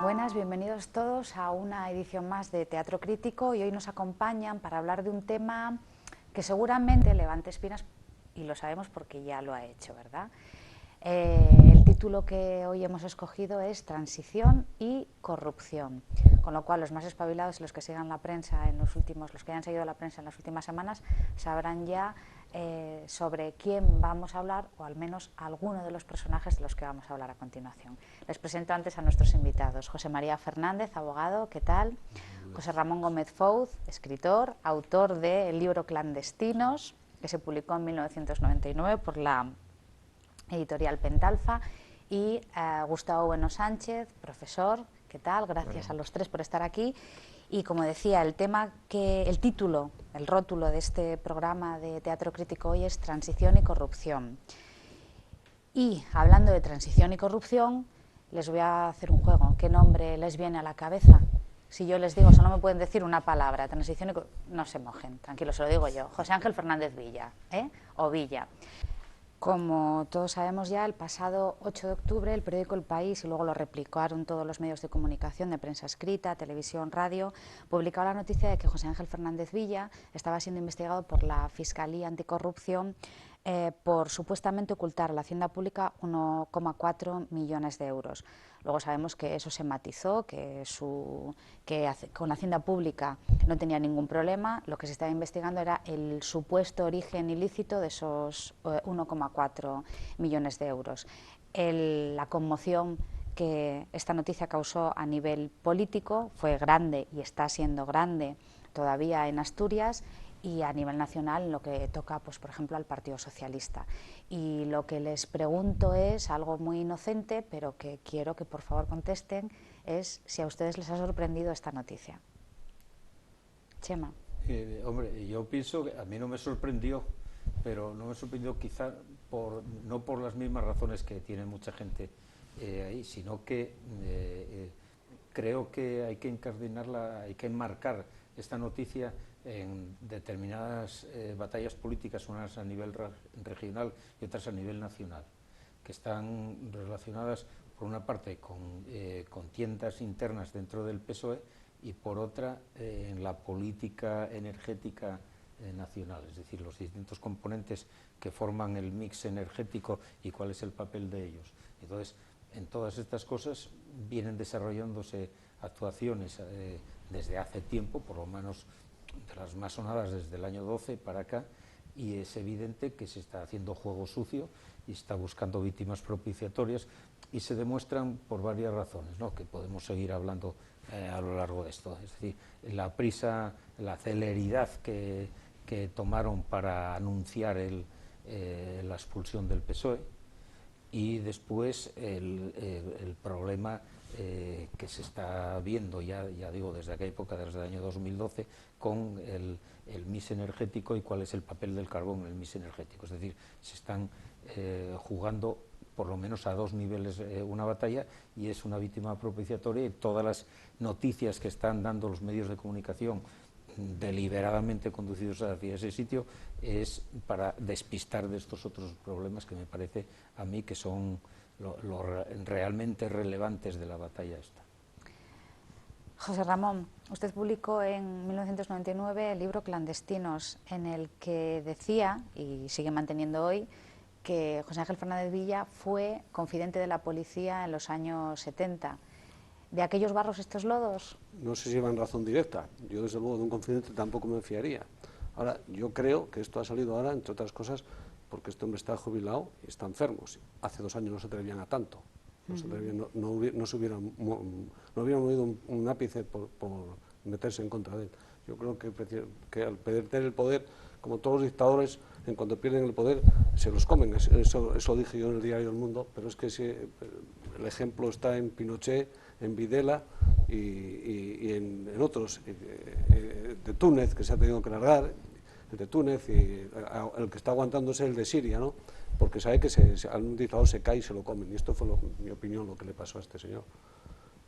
Buenas, bienvenidos todos a una edición más de Teatro Crítico y hoy nos acompañan para hablar de un tema que seguramente levante espinas y lo sabemos porque ya lo ha hecho, ¿verdad? El título que hoy hemos escogido es Transición y corrupción, con lo cual los más espabilados y los que sigan la prensa en los que hayan seguido la prensa en las últimas semanas sabrán ya sobre quién vamos a hablar, o al menos alguno de los personajes de los que vamos a hablar a continuación. Les presento antes a nuestros invitados. José María Fernández, abogado, ¿qué tal? José Ramón Gómez Fouz, escritor, autor del libro Clandestinos, que se publicó en 1999 por la editorial Pentalfa, y Gustavo Bueno Sánchez, profesor, ¿qué tal? Gracias a los tres por estar aquí. Y como decía, el título, el rótulo de este programa de Teatro Crítico hoy es Transición y corrupción. Y hablando de transición y corrupción, les voy a hacer un juego. ¿Qué nombre les viene a la cabeza? Si yo les digo, solo me pueden decir una palabra, transición y corrupción, no se mojen, tranquilo, se lo digo yo. José Ángel Fernández Villa, o Villa. Como todos sabemos ya, el pasado 8 de octubre el periódico El País, y luego lo replicaron todos los medios de comunicación de prensa escrita, televisión, radio, publicaba la noticia de que José Ángel Fernández Villa estaba siendo investigado por la Fiscalía Anticorrupción por supuestamente ocultar a la Hacienda Pública 1,4 millones de euros. Luego sabemos que eso se matizó, que con la Hacienda Pública no tenía ningún problema. Lo que se estaba investigando era el supuesto origen ilícito de esos 1,4 millones de euros. La conmoción que esta noticia causó a nivel político fue grande y está siendo grande todavía en Asturias, y a nivel nacional en lo que toca, pues, por ejemplo, al Partido Socialista. Y lo que les pregunto es algo muy inocente, pero que quiero que por favor contesten, es si a ustedes les ha sorprendido esta noticia. Chema. Hombre, yo pienso que a mí no me sorprendió, pero no me sorprendió quizá no por las mismas razones que tiene mucha gente ahí, sino que creo que hay que incardinarla, hay que enmarcar esta noticia en determinadas batallas políticas, unas a nivel regional y otras a nivel nacional, que están relacionadas por una parte con contiendas internas dentro del PSOE y por otra en la política energética nacional, es decir, los distintos componentes que forman el mix energético y cuál es el papel de ellos. Entonces, en todas estas cosas vienen desarrollándose actuaciones desde hace tiempo, por lo menos de las más sonadas desde el año 12 para acá, y es evidente que se está haciendo juego sucio y está buscando víctimas propiciatorias, y se demuestran por varias razones, ¿no?, que podemos seguir hablando a lo largo de esto. Es decir, la prisa, la celeridad que tomaron para anunciar la expulsión del PSOE, y después el problema que se está viendo ya digo, desde aquella época, desde el año 2012, con el mix energético y cuál es el papel del carbón en el mix energético. Es decir, se están jugando por lo menos a dos niveles una batalla, y es una víctima propiciatoria, y todas las noticias que están dando los medios de comunicación deliberadamente conducidos hacia ese sitio es para despistar de estos otros problemas que me parece a mí que son lo realmente relevantes de la batalla esta. José Ramón, usted publicó en 1999 el libro Clandestinos, en el que decía, y sigue manteniendo hoy, que José Ángel Fernández Villa fue confidente de la policía en los años 70. ¿De aquellos barros estos lodos? No sé si llevan razón directa. Yo, desde luego, de un confidente tampoco me fiaría. Ahora, yo creo que esto ha salido ahora, entre otras cosas, porque este hombre está jubilado y está enfermo. Hace 2 años no se atrevían a tanto. No hubieran movido un ápice por meterse en contra de él. Yo creo que al perder el poder, como todos los dictadores, en cuanto pierden el poder, se los comen. Eso dije yo en el diario El Mundo, pero es que el ejemplo está en Pinochet, en Videla y en otros, de Túnez, que se ha tenido que largar, el de Túnez, y el que está aguantando es el de Siria, ¿no?, porque sabe que a un dictador se cae y se lo comen, y esto fue, en mi opinión, lo que le pasó a este señor.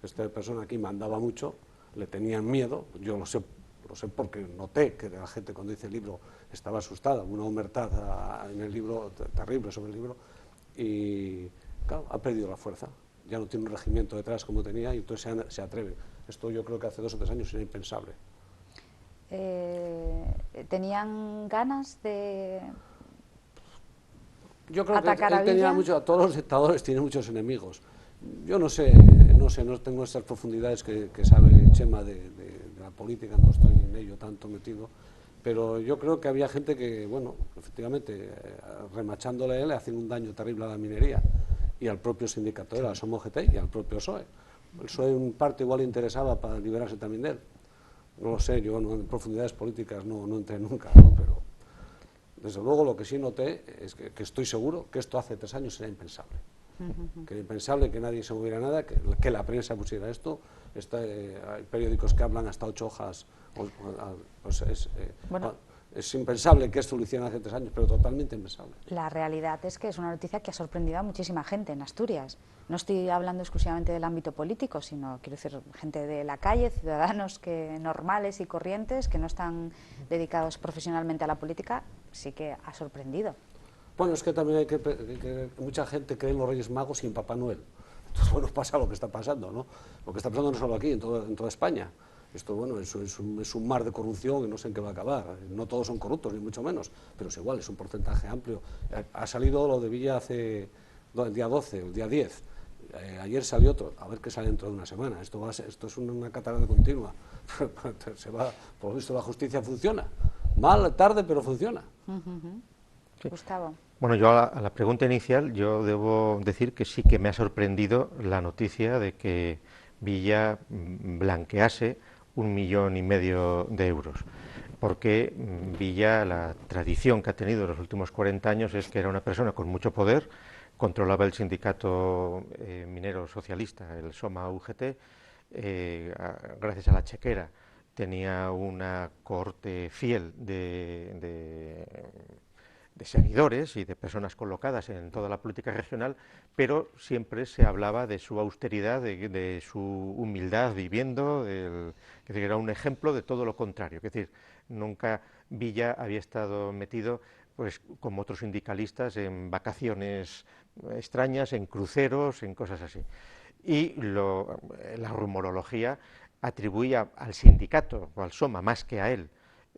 Esta persona aquí mandaba mucho, le tenían miedo, yo lo sé porque noté que la gente, cuando hice el libro, estaba asustada, una humertad en el libro terrible sobre el libro, y claro, ha perdido la fuerza. ya no tiene un regimiento detrás como tenía y entonces se atreve. Esto yo creo que hace 2 o 3 años era impensable. ¿Tenían ganas de Yo creo que atacar a él tenía Villa? a todos los dictadores tienen muchos enemigos. Yo no sé, no tengo estas profundidades que sabe Chema de la política, no estoy en ello tanto metido, pero yo creo que había gente que, bueno, efectivamente, remachándole a él, le hacían un daño terrible a la minería y al propio sindicato, a la SOMOGT y al propio PSOE. El PSOE en parte igual le interesaba para liberarse también de él. No lo sé, yo en profundidades políticas no entré nunca, ¿no? Pero desde luego lo que sí noté es que estoy seguro que esto hace 3 años era impensable. Que era impensable que nadie se moviera nada, que la prensa pusiera esto. Hay periódicos que hablan hasta 8 hojas. Pues Bueno, es impensable que esto lo hicieran hace 3 años, pero totalmente impensable. la realidad es que es una noticia que ha sorprendido a muchísima gente en Asturias. No estoy hablando exclusivamente del ámbito político, sino, quiero decir, gente de la calle, ciudadanos normales y corrientes que no están dedicados profesionalmente a la política, sí que ha sorprendido. Bueno, es que también mucha gente cree en los Reyes Magos y en Papá Noel. Entonces, bueno, pasa lo que está pasando, ¿no? Lo que está pasando no solo aquí, en toda España. Esto, bueno, es un mar de corrupción y no sé en qué va a acabar. No todos son corruptos, ni mucho menos, pero es igual, es un porcentaje amplio. Ha salido lo de Villa el día 12, el día 10. Ayer salió otro, a ver qué sale dentro de una semana. Esto es una catarata continua. Por lo visto la justicia funciona. Mal, tarde, pero funciona. Sí. Gustavo. Bueno, yo a la pregunta inicial, yo debo decir que sí que me ha sorprendido la noticia de que Villa blanquease 1,5 millones de euros. Porque Villa, la tradición que ha tenido en los últimos 40 años es que era una persona con mucho poder, controlaba el sindicato minero socialista, el SOMA-UGT, gracias a la chequera tenía una corte fiel de seguidores y de personas colocadas en toda la política regional, pero siempre se hablaba de su austeridad, de su humildad viviendo, es decir, era un ejemplo de todo lo contrario. Es decir, nunca Villa había estado metido, pues, como otros sindicalistas, en vacaciones extrañas, en cruceros, en cosas así. Y la rumorología atribuía al sindicato o al SOMA más que a él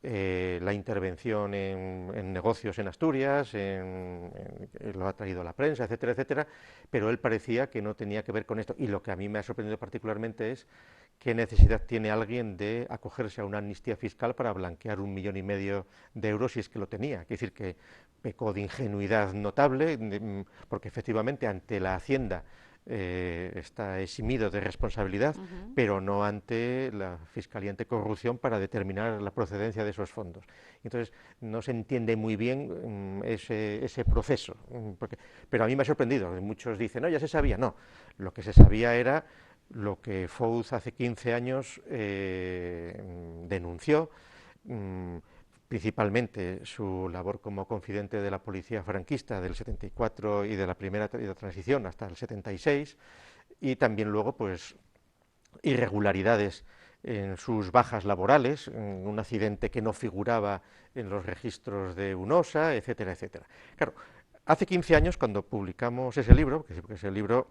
la intervención en negocios en Asturias, lo ha traído la prensa, etcétera, etcétera, pero él parecía que no tenía que ver con esto. Y lo que a mí me ha sorprendido particularmente es qué necesidad tiene alguien de acogerse a una amnistía fiscal para blanquear 1,5 millones de euros si es que lo tenía. Es decir, que pecó de ingenuidad notable, porque efectivamente ante la Hacienda está eximido de responsabilidad, pero no ante la Fiscalía Anticorrupción para determinar la procedencia de esos fondos. Entonces, no se entiende muy bien ese proceso, pero a mí me ha sorprendido. Muchos dicen, no, ya se sabía. No, lo que se sabía era lo que Fouz hace 15 años denunció, principalmente su labor como confidente de la policía franquista del 74 y de la primera de la transición hasta el 76, y también luego pues irregularidades en sus bajas laborales, en un accidente que no figuraba en los registros de UNOSA, etcétera, etcétera. Claro, hace 15 años cuando publicamos ese libro, porque ese libro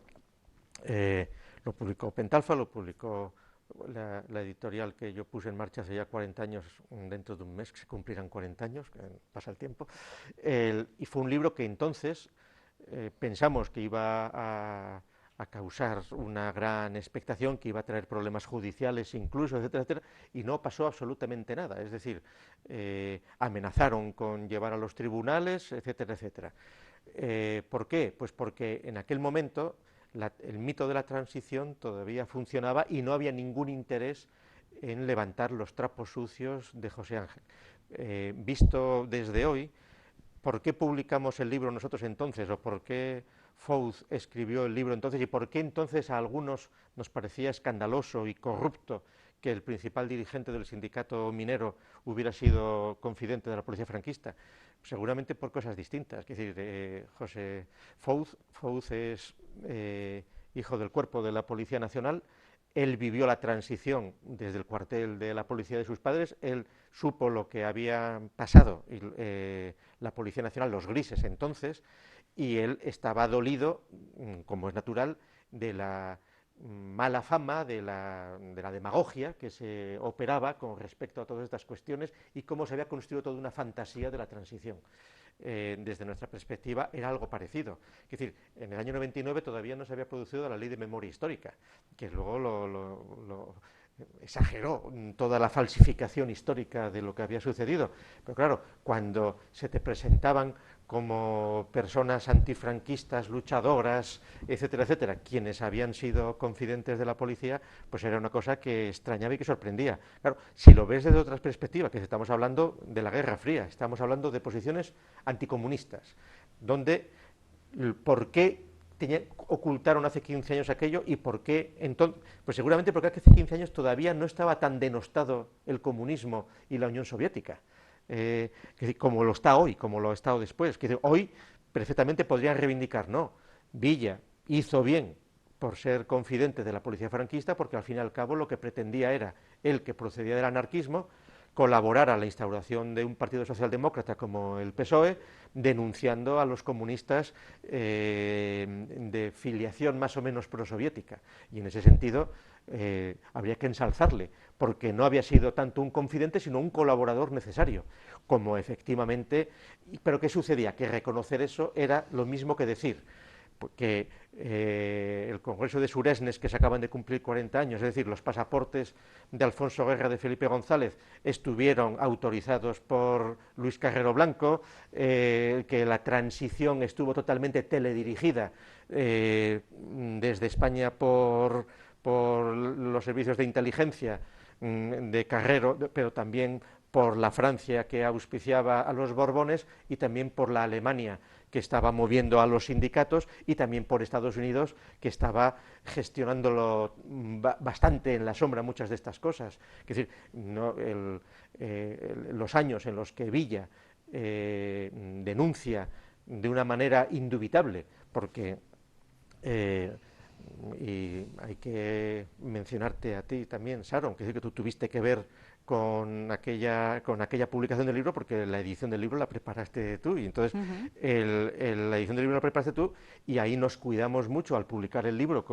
lo publicó Pentalfa, lo publicó la editorial que yo puse en marcha hace ya 40 años, dentro de un mes que se cumplirán 40 años, que pasa el tiempo, y fue un libro que entonces pensamos que iba a causar una gran expectación, que iba a traer problemas judiciales incluso, etcétera, etcétera, y no pasó absolutamente nada. Es decir, amenazaron con llevar a los tribunales, etcétera, etcétera. ¿Por qué? Pues porque en aquel momento el mito de la transición todavía funcionaba y no había ningún interés en levantar los trapos sucios de José Ángel. Visto desde hoy, ¿por qué publicamos el libro nosotros entonces? ¿O por qué Fouz escribió el libro entonces? ¿Y por qué entonces a algunos nos parecía escandaloso y corrupto que el principal dirigente del sindicato minero hubiera sido confidente de la policía franquista? Seguramente por cosas distintas. Es decir, José Fouz es hijo del cuerpo de la Policía Nacional. Él vivió la transición desde el cuartel de la policía de sus padres, él supo lo que había pasado la Policía Nacional, los grises entonces, y él estaba dolido, como es natural, de la mala fama, de la demagogia que se operaba con respecto a todas estas cuestiones y cómo se había construido toda una fantasía de la transición. Desde nuestra perspectiva era algo parecido. Es decir, en el año 99 todavía no se había producido la ley de memoria histórica, que luego lo exageró toda la falsificación histórica de lo que había sucedido. Pero claro, cuando se te presentaban como personas antifranquistas, luchadoras, etcétera, etcétera, quienes habían sido confidentes de la policía, pues era una cosa que extrañaba y que sorprendía. Claro, si lo ves desde otras perspectivas, que estamos hablando de la Guerra Fría, estamos hablando de posiciones anticomunistas, donde, ¿por qué ocultaron hace 15 años aquello y por qué entonces? Pues seguramente porque hace 15 años todavía no estaba tan denostado el comunismo y la Unión Soviética, como lo está hoy, como lo ha estado después. Hoy perfectamente podrían reivindicar, no, Villa hizo bien por ser confidente de la policía franquista, porque al fin y al cabo lo que pretendía era él, que procedía del anarquismo, colaborar a la instauración de un partido socialdemócrata como el PSOE, denunciando a los comunistas de filiación más o menos prosoviética. Y en ese sentido habría que ensalzarle, porque no había sido tanto un confidente, sino un colaborador necesario, como efectivamente. Pero ¿qué sucedía? Que reconocer eso era lo mismo que decir que el Congreso de Suresnes, que se acaban de cumplir 40 años, es decir, los pasaportes de Alfonso Guerra, de Felipe González, estuvieron autorizados por Luis Carrero Blanco, que la transición estuvo totalmente teledirigida desde España por los servicios de inteligencia de Carrero, pero también por la Francia que auspiciaba a los Borbones y también por la Alemania que estaba moviendo a los sindicatos y también por Estados Unidos que estaba gestionándolo bastante en la sombra muchas de estas cosas. Es decir, los años en los que Villa denuncia de una manera indubitable, porque y hay que mencionarte a ti también, Sharon, que tú tuviste que ver con aquella publicación del libro, porque la edición del libro la preparaste tú, y entonces la edición del libro la preparaste tú, y ahí nos cuidamos mucho al publicar el libro,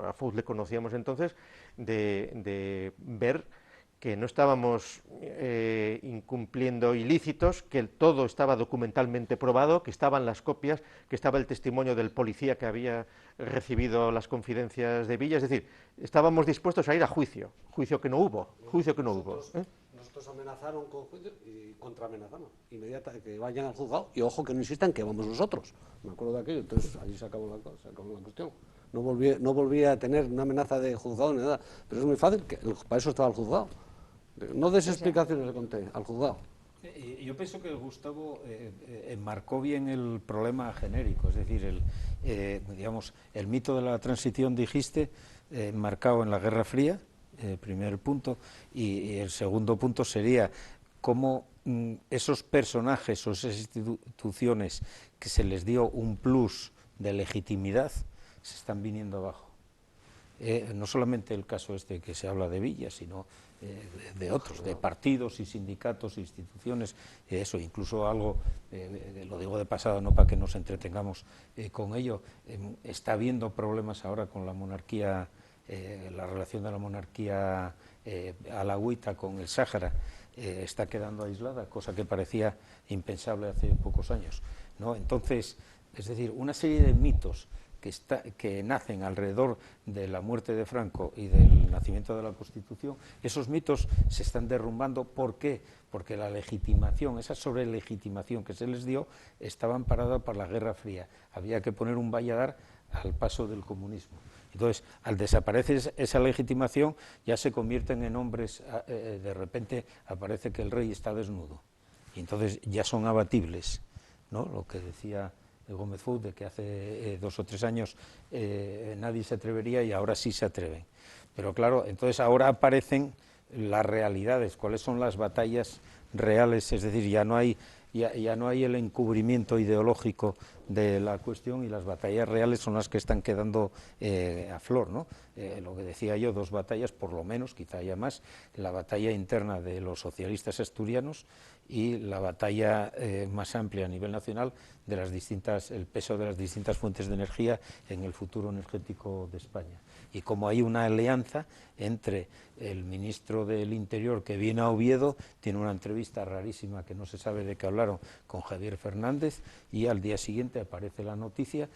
a Fouz le conocíamos entonces, de ver que no estábamos incumpliendo ilícitos, que todo estaba documentalmente probado, que estaban las copias, que estaba el testimonio del policía que había recibido las confidencias de Villa, es decir, estábamos dispuestos a ir a juicio que no hubo, Nosotros amenazaron con juicio y contraamenazamos, inmediatamente que vayan al juzgado, y ojo que no insistan que vamos nosotros, me acuerdo de aquello, entonces allí se acabó la cuestión. No volví a tener una amenaza de juzgado ni nada, pero es muy fácil, para eso estaba el juzgado. No des explicaciones, le conté, al juzgado. Yo pienso que Gustavo enmarcó bien el problema genérico, es decir, digamos, el mito de la transición, dijiste, enmarcado en la Guerra Fría, primer punto, y el segundo punto sería cómo esos personajes o esas instituciones que se les dio un plus de legitimidad se están viniendo abajo. No solamente el caso este que se habla de Villa, sino de otros, de partidos y sindicatos e instituciones, eso, incluso algo, lo digo de pasada, no para que nos entretengamos con ello, está habiendo problemas ahora con la monarquía, la relación de la monarquía alauita con el Sáhara, está quedando aislada, cosa que parecía impensable hace pocos años, ¿no? Entonces, es decir, una serie de mitos que nacen alrededor de la muerte de Franco y del nacimiento de la Constitución, esos mitos se están derrumbando. ¿Por qué? Porque la legitimación, esa sobrelegitimación que se les dio, estaba amparada por la Guerra Fría. Había que poner un valladar al paso del comunismo. Entonces, al desaparecer esa legitimación, ya se convierten en hombres, de repente aparece que el rey está desnudo, y entonces ya son abatibles, ¿no? Lo que decía Gómez Fouz, de que hace 2 o 3 años nadie se atrevería y ahora sí se atreven. Pero claro, entonces ahora aparecen las realidades, cuáles son las batallas reales, es decir, ya no hay el encubrimiento ideológico de la cuestión y las batallas reales son las que están quedando a flor, ¿no? Lo que decía yo, 2 batallas por lo menos, quizá haya más, la batalla interna de los socialistas asturianos y la batalla más amplia a nivel nacional de el peso de las distintas fuentes de energía en el futuro energético de España. Y como hay una alianza entre el ministro del Interior que viene a Oviedo, tiene una entrevista rarísima que no se sabe de qué hablaron con Javier Fernández, y al día siguiente aparece la noticia,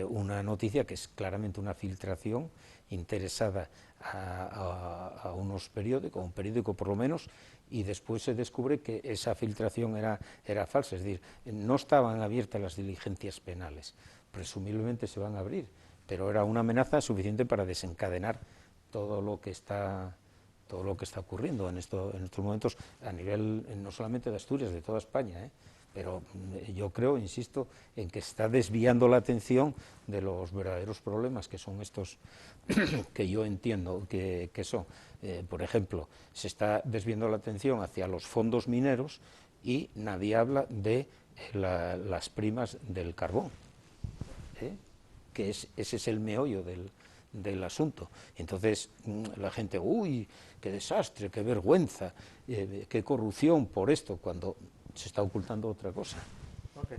una noticia que es claramente una filtración interesada a unos periódicos, un periódico por lo menos, y después se descubre que esa filtración era falsa, es decir, no estaban abiertas las diligencias penales, presumiblemente se van a abrir, pero era una amenaza suficiente para desencadenar todo lo que está ocurriendo en estos momentos a nivel no solamente de Asturias, de toda España, pero yo creo, insisto, en que está desviando la atención de los verdaderos problemas que son estos que yo entiendo que son. Por ejemplo, se está desviando la atención hacia los fondos mineros y nadie habla de las primas del carbón, que ese es el meollo del asunto. Entonces la gente, uy, qué desastre, qué vergüenza, qué corrupción por esto, cuando se está ocultando otra cosa. Okay.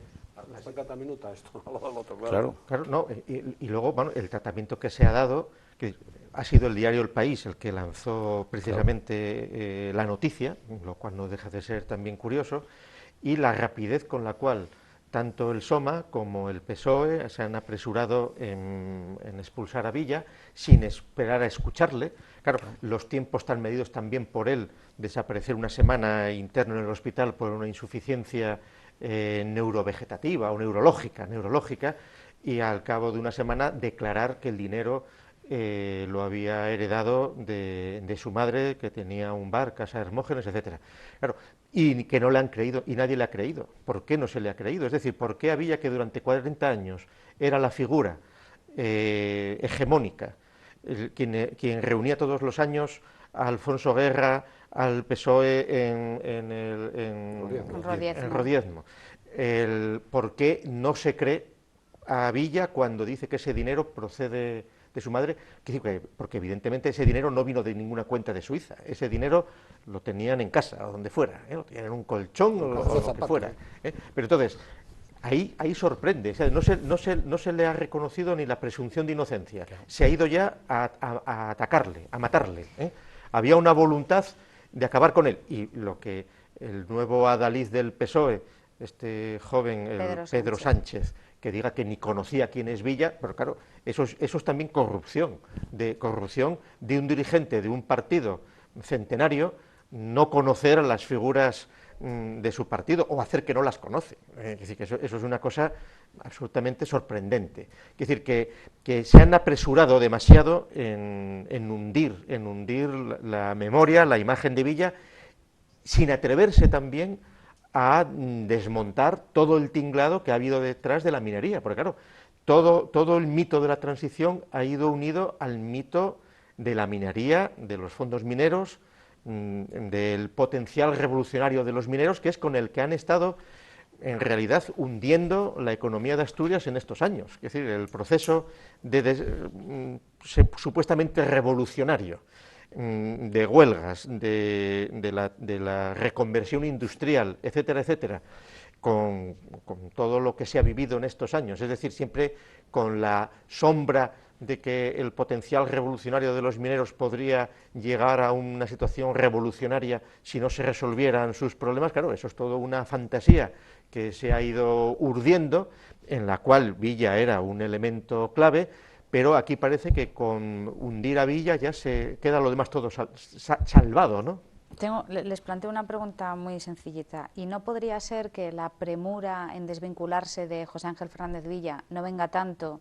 Saca minuta esto, no lo da el otro, claro. Claro, no, y luego, bueno, el tratamiento que se ha dado, que ha sido el diario El País el que lanzó precisamente la noticia, lo cual no deja de ser también curioso, y la rapidez con la cual tanto el SOMA como el PSOE se han apresurado en expulsar a Villa sin esperar a escucharle. Claro, los tiempos tan medidos también por él, desaparecer una semana interno en el hospital por una insuficiencia neurovegetativa o neurológica, y al cabo de una semana declarar que el dinero lo había heredado de su madre, que tenía un bar, Casa Hermógenes, etcétera. Claro, y que no le han creído, y nadie le ha creído. ¿Por qué no se le ha creído? Es decir, ¿por qué había que durante 40 años era la figura hegemónica, quien reunía todos los años a Alfonso Guerra, al PSOE en Rodiezmo? ¿Por qué no se cree a Villa cuando dice que ese dinero procede de su madre? Porque evidentemente ese dinero no vino de ninguna cuenta de Suiza, ese dinero lo tenían en casa o donde fuera, lo tenían en un colchón o lo que fuera. Pero entonces, ahí sorprende, o sea, no se le ha reconocido ni la presunción de inocencia, se ha ido ya a atacarle, a matarle. Había una voluntad de acabar con él, y lo que el nuevo adalid del PSOE, este joven, Pedro Sánchez, que diga que ni conocía quién es Villa, pero claro, eso es también corrupción de un dirigente de un partido centenario, no conocer a las figuras de su partido o hacer que no las conoce. Es decir, que eso es una cosa absolutamente sorprendente. Es decir, que se han apresurado demasiado en hundir la memoria, la imagen de Villa, sin atreverse también a desmontar todo el tinglado que ha habido detrás de la minería, porque claro, todo el mito de la transición ha ido unido al mito de la minería, de los fondos mineros, del potencial revolucionario de los mineros, que es con el que han estado en realidad hundiendo la economía de Asturias en estos años. Es decir, el proceso supuestamente revolucionario de huelgas, de la reconversión industrial, etcétera, etcétera, con todo lo que se ha vivido en estos años, es decir, siempre con la sombra de que el potencial revolucionario de los mineros podría llegar a una situación revolucionaria si no se resolvieran sus problemas. Claro, eso es todo una fantasía que se ha ido urdiendo, en la cual Villa era un elemento clave, pero aquí parece que con hundir a Villa ya se queda lo demás todo salvado, ¿no? Les planteo una pregunta muy sencillita. ¿Y no podría ser que la premura en desvincularse de José Ángel Fernández Villa no venga tanto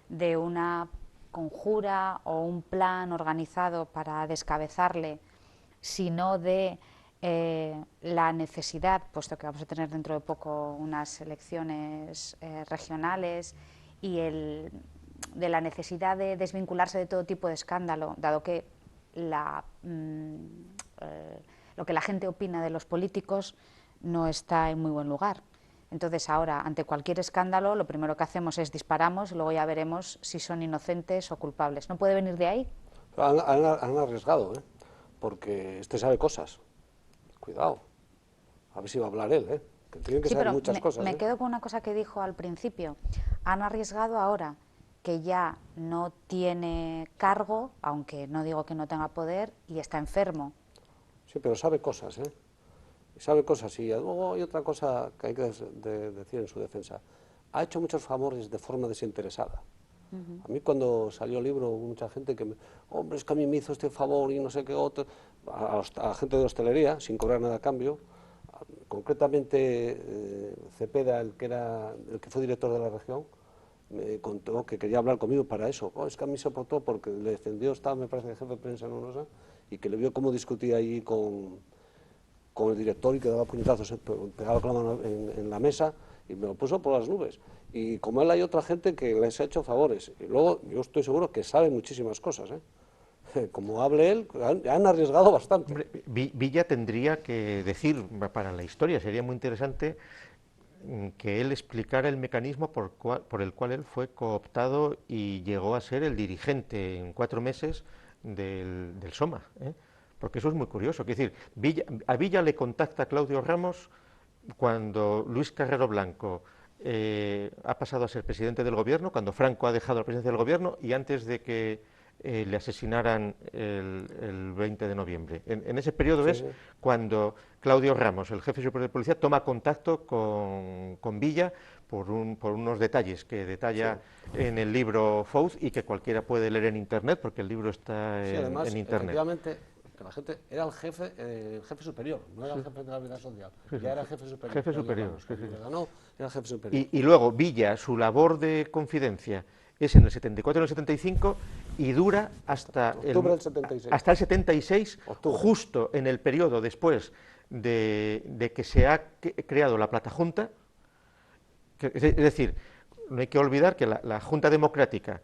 de una conjura o un plan organizado para descabezarle, sino de la necesidad, puesto que vamos a tener dentro de poco unas elecciones regionales, y de la necesidad de desvincularse de todo tipo de escándalo, dado que lo que la gente opina de los políticos no está en muy buen lugar? Entonces ahora, ante cualquier escándalo, lo primero que hacemos es disparamos y luego ya veremos si son inocentes o culpables. ¿No puede venir de ahí? Han arriesgado, porque este sabe cosas. Cuidado, a ver si va a hablar él, que tiene que saber muchas cosas. Me quedo con una cosa que dijo al principio. Han arriesgado ahora que ya no tiene cargo, aunque no digo que no tenga poder, y está enfermo. Sí, pero sabe cosas, sabe cosas. Y luego hay otra cosa que hay que decir en su defensa. Ha hecho muchos favores de forma desinteresada. A mí cuando salió el libro hubo mucha gente que hombre, es que a mí me hizo este favor y no sé qué otro, a gente de hostelería, sin cobrar nada a cambio. Concretamente Cepeda, el que fue director de la región, me contó que quería hablar conmigo para eso. Es que a mí se aportó porque le defendió, estaba, me parece, de jefe de prensa en UNOSA, y que le vio cómo discutía allí con el director y que daba puñetazos, pegaba con la mano en la mesa, y me lo puso por las nubes. Y como él hay otra gente que les ha hecho favores. Y luego yo estoy seguro que sabe muchísimas cosas, Como hable él, han arriesgado bastante. Hombre, Villa tendría que decir, para la historia, sería muy interesante que él explicara el mecanismo por el cual él fue cooptado y llegó a ser el dirigente en 4 meses del SOMA, porque eso es muy curioso. Es decir, a Villa le contacta Claudio Ramos cuando Luis Carrero Blanco ha pasado a ser presidente del gobierno, cuando Franco ha dejado la presidencia del gobierno y antes de que le asesinaran el 20 de noviembre. En ese periodo es cuando Claudio Ramos, el jefe superior de policía, toma contacto con Villa por unos detalles que detalla en el libro Fouz y que cualquiera puede leer en Internet, porque el libro está además, en Internet. Efectivamente, que la gente era el jefe superior, no era el jefe de la vida social, ya era jefe superior. Jefe superior, Ganó, era jefe superior. Y luego Villa, su labor de confidencia es en el 74 y en el 75 y dura hasta octubre del 76. Hasta el 76, octubre. Justo en el periodo después de que se ha creado la Platajunta. Es decir, no hay que olvidar que la Junta Democrática,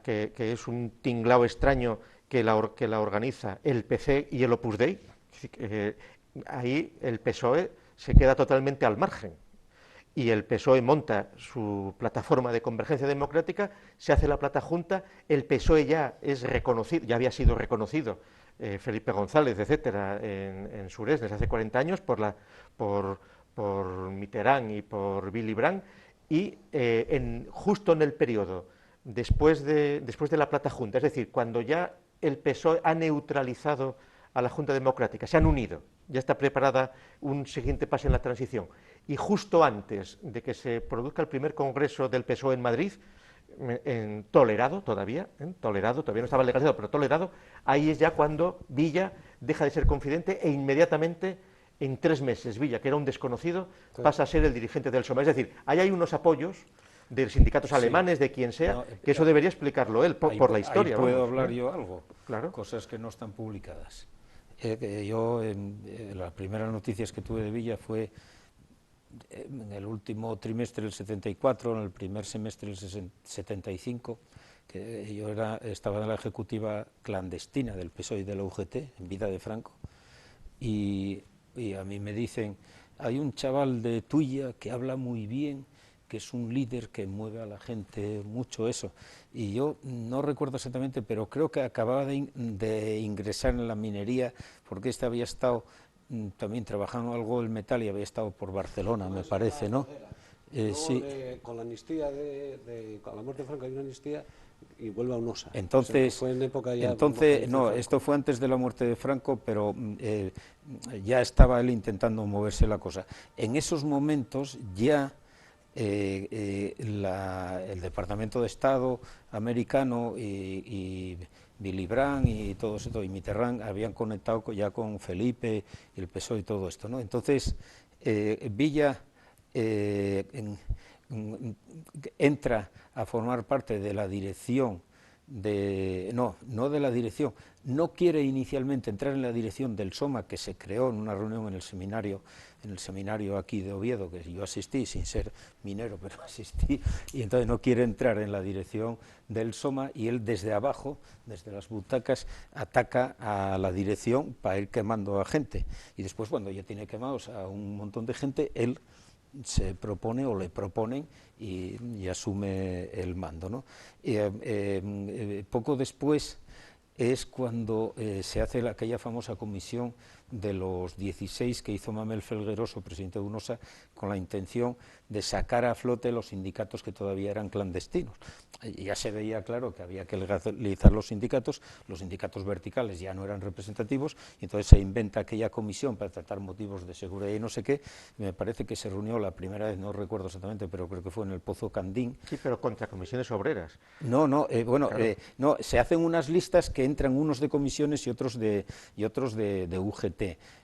que es un tinglao extraño que la organiza el PC y el Opus Dei, ahí el PSOE se queda totalmente al margen. Y el PSOE monta su plataforma de convergencia democrática, se hace la Platajunta, el PSOE ya es reconocido, ya había sido reconocido, Felipe González, etcétera, en Sures desde hace 40 años por Mitterrand y por Willy Brandt, y justo en el periodo después de la Platajunta, es decir, cuando ya el PSOE ha neutralizado a la Junta Democrática, se han unido, ya está preparada un siguiente paso en la transición, y justo antes de que se produzca el primer congreso del PSOE en Madrid, tolerado todavía no estaba legalizado, pero tolerado, ahí es ya cuando Villa deja de ser confidente e inmediatamente, en 3 meses, Villa, que era un desconocido, pasa a ser el dirigente del SOMA. Es decir, ahí hay unos apoyos de sindicatos alemanes, de quien sea, que eso debería explicarlo él por la historia. Ahí puedo hablar yo algo, claro. Cosas que no están publicadas. Yo, las primeras noticias que tuve de Villa fue en el último trimestre del 74, en el primer semestre del 75, que yo estaba en la ejecutiva clandestina del PSOE y de la UGT, en vida de Franco, y a mí me dicen, hay un chaval de Tuya que habla muy bien, que es un líder que mueve a la gente mucho eso, y yo no recuerdo exactamente, pero creo que acababa de ingresar en la minería, porque había estado también trabajando algo el metal y había estado por Barcelona, me parece, ¿no? Sí. Con la amnistía con la muerte de Franco hay una amnistía y vuelve a UNOSA. Entonces, fue en época ya no, esto fue antes de la muerte de Franco, pero ya estaba él intentando moverse la cosa. En esos momentos ya el Departamento de Estado americano y Willy Brandt y todo esto, y Mitterrand habían conectado ya con Felipe y el PSOE y todo esto, ¿no? Entonces, Villa entra a formar parte de la dirección no de la dirección, no quiere inicialmente entrar en la dirección del SOMA, que se creó en una reunión en el seminario aquí de Oviedo, que yo asistí sin ser minero, pero asistí, y entonces no quiere entrar en la dirección del SOMA, y él desde abajo, desde las butacas, ataca a la dirección para ir quemando a gente, y después cuando ya tiene quemados a un montón de gente, él se propone o le proponen y asume el mando, ¿no? Poco después es cuando se hace aquella famosa comisión de los 16 que hizo Mamel Felgueroso, presidente de UNOSA, con la intención de sacar a flote los sindicatos que todavía eran clandestinos. Ya se veía claro que había que legalizar los sindicatos verticales ya no eran representativos, y entonces se inventa aquella comisión para tratar motivos de seguridad y no sé qué. Me parece que se reunió la primera vez, no recuerdo exactamente, pero creo que fue en el Pozo Candín. Sí, pero contra comisiones obreras. No, bueno, claro. no, se hacen unas listas que entran unos de comisiones y otros de UGT,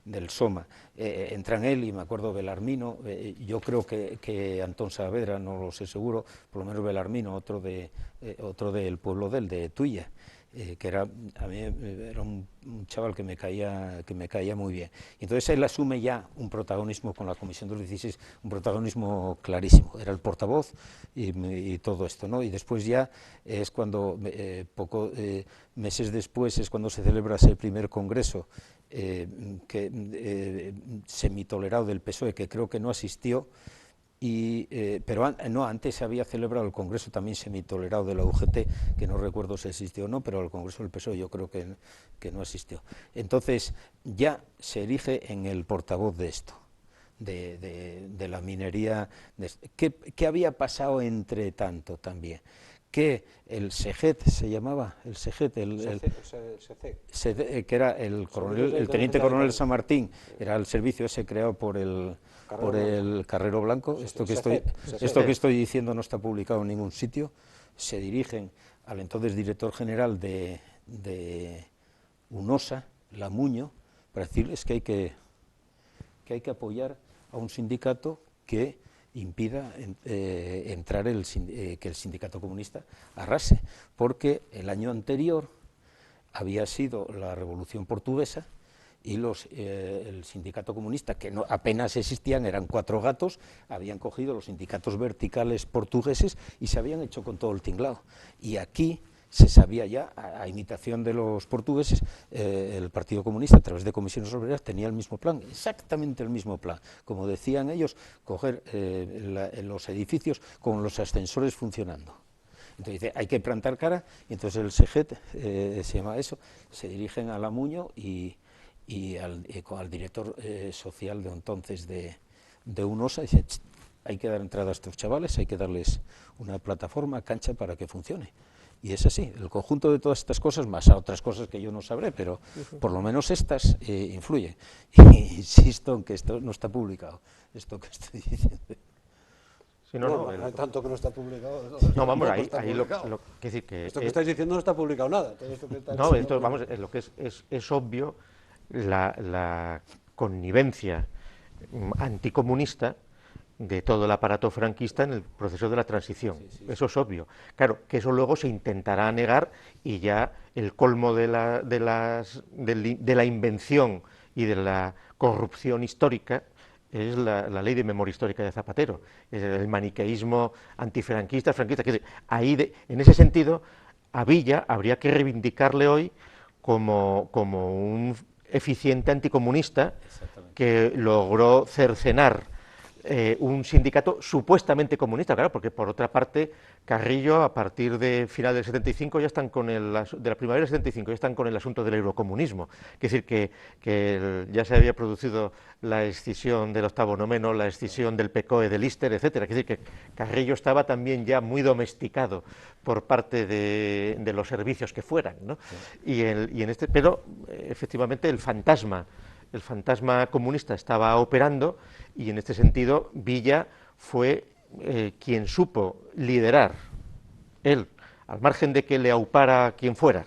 del SOMA. Entran él y me acuerdo Belarmino, yo creo que Antón Saavedra, no lo sé seguro, por lo menos Belarmino, otro del pueblo de Tuilla, que era, a mí era un chaval que me caía muy bien. Y entonces él asume ya un protagonismo con la Comisión de los 16, un protagonismo clarísimo, era el portavoz y todo esto, ¿no? Y después ya es cuando, meses después, es cuando se celebra ese primer congreso semitolerado del PSOE, que creo que no asistió, pero no, antes se había celebrado el congreso también semitolerado de la UGT, que no recuerdo si asistió o no, pero el congreso del PSOE yo creo que no asistió. Entonces ya se erige en el portavoz de esto, de la minería. ¿Qué había pasado entre tanto también? Que el SEGET se llamaba, el SEGET, que era el teniente coronel San Martín, era el servicio ese creado por el Carrero Blanco. Esto que estoy diciendo no está publicado en ningún sitio. Se dirigen al entonces director general de UNOSA, Lamuño, para decirles que hay que apoyar a un sindicato que impida entrar que el sindicato comunista arrase, porque el año anterior había sido la Revolución Portuguesa y el sindicato comunista, que apenas existían, eran 4 gatos, habían cogido los sindicatos verticales portugueses y se habían hecho con todo el tinglado. Y aquí se sabía ya, a imitación de los portugueses, el Partido Comunista, a través de comisiones obreras, tenía el mismo plan, exactamente el mismo plan. Como decían ellos, coger los edificios con los ascensores funcionando. Entonces dice, hay que plantar cara, y entonces el SEGET, se llama eso, se dirigen a Lamuño y al director social de entonces de UNOSA, dice, hay que dar entrada a estos chavales, hay que darles una plataforma, cancha para que funcione. Y es así, el conjunto de todas estas cosas, más a otras cosas que yo no sabré, pero por lo menos estas influyen. Y insisto en que esto no está publicado, esto que estoy diciendo. Sí, no, hay tanto que no está publicado. No, vamos, ahí decir que esto que estáis diciendo no está publicado nada. Todo esto que está no, entonces, vamos, lo que es obvio la connivencia anticomunista de todo el aparato franquista en el proceso de la transición. Sí. Eso es obvio. Claro, que eso luego se intentará negar y ya el colmo de la invención y de la corrupción histórica es la ley de memoria histórica de Zapatero, es el maniqueísmo antifranquista, franquista. Ahí, en ese sentido, a Villa habría que reivindicarle hoy como un eficiente anticomunista que logró cercenar un sindicato supuestamente comunista, claro, porque por otra parte Carrillo a partir de final del 75 ya están de la primavera del 75 ya están con el asunto del eurocomunismo, es decir que ya se había producido la escisión del octavo noveno, la escisión del PCOE de Lister, etcétera, es decir que Carrillo estaba también ya muy domesticado por parte de los servicios que fueran, ¿no? Sí. Pero efectivamente el fantasma comunista estaba operando y en este sentido Villa fue quien supo liderar, él, al margen de que le aupara quien fuera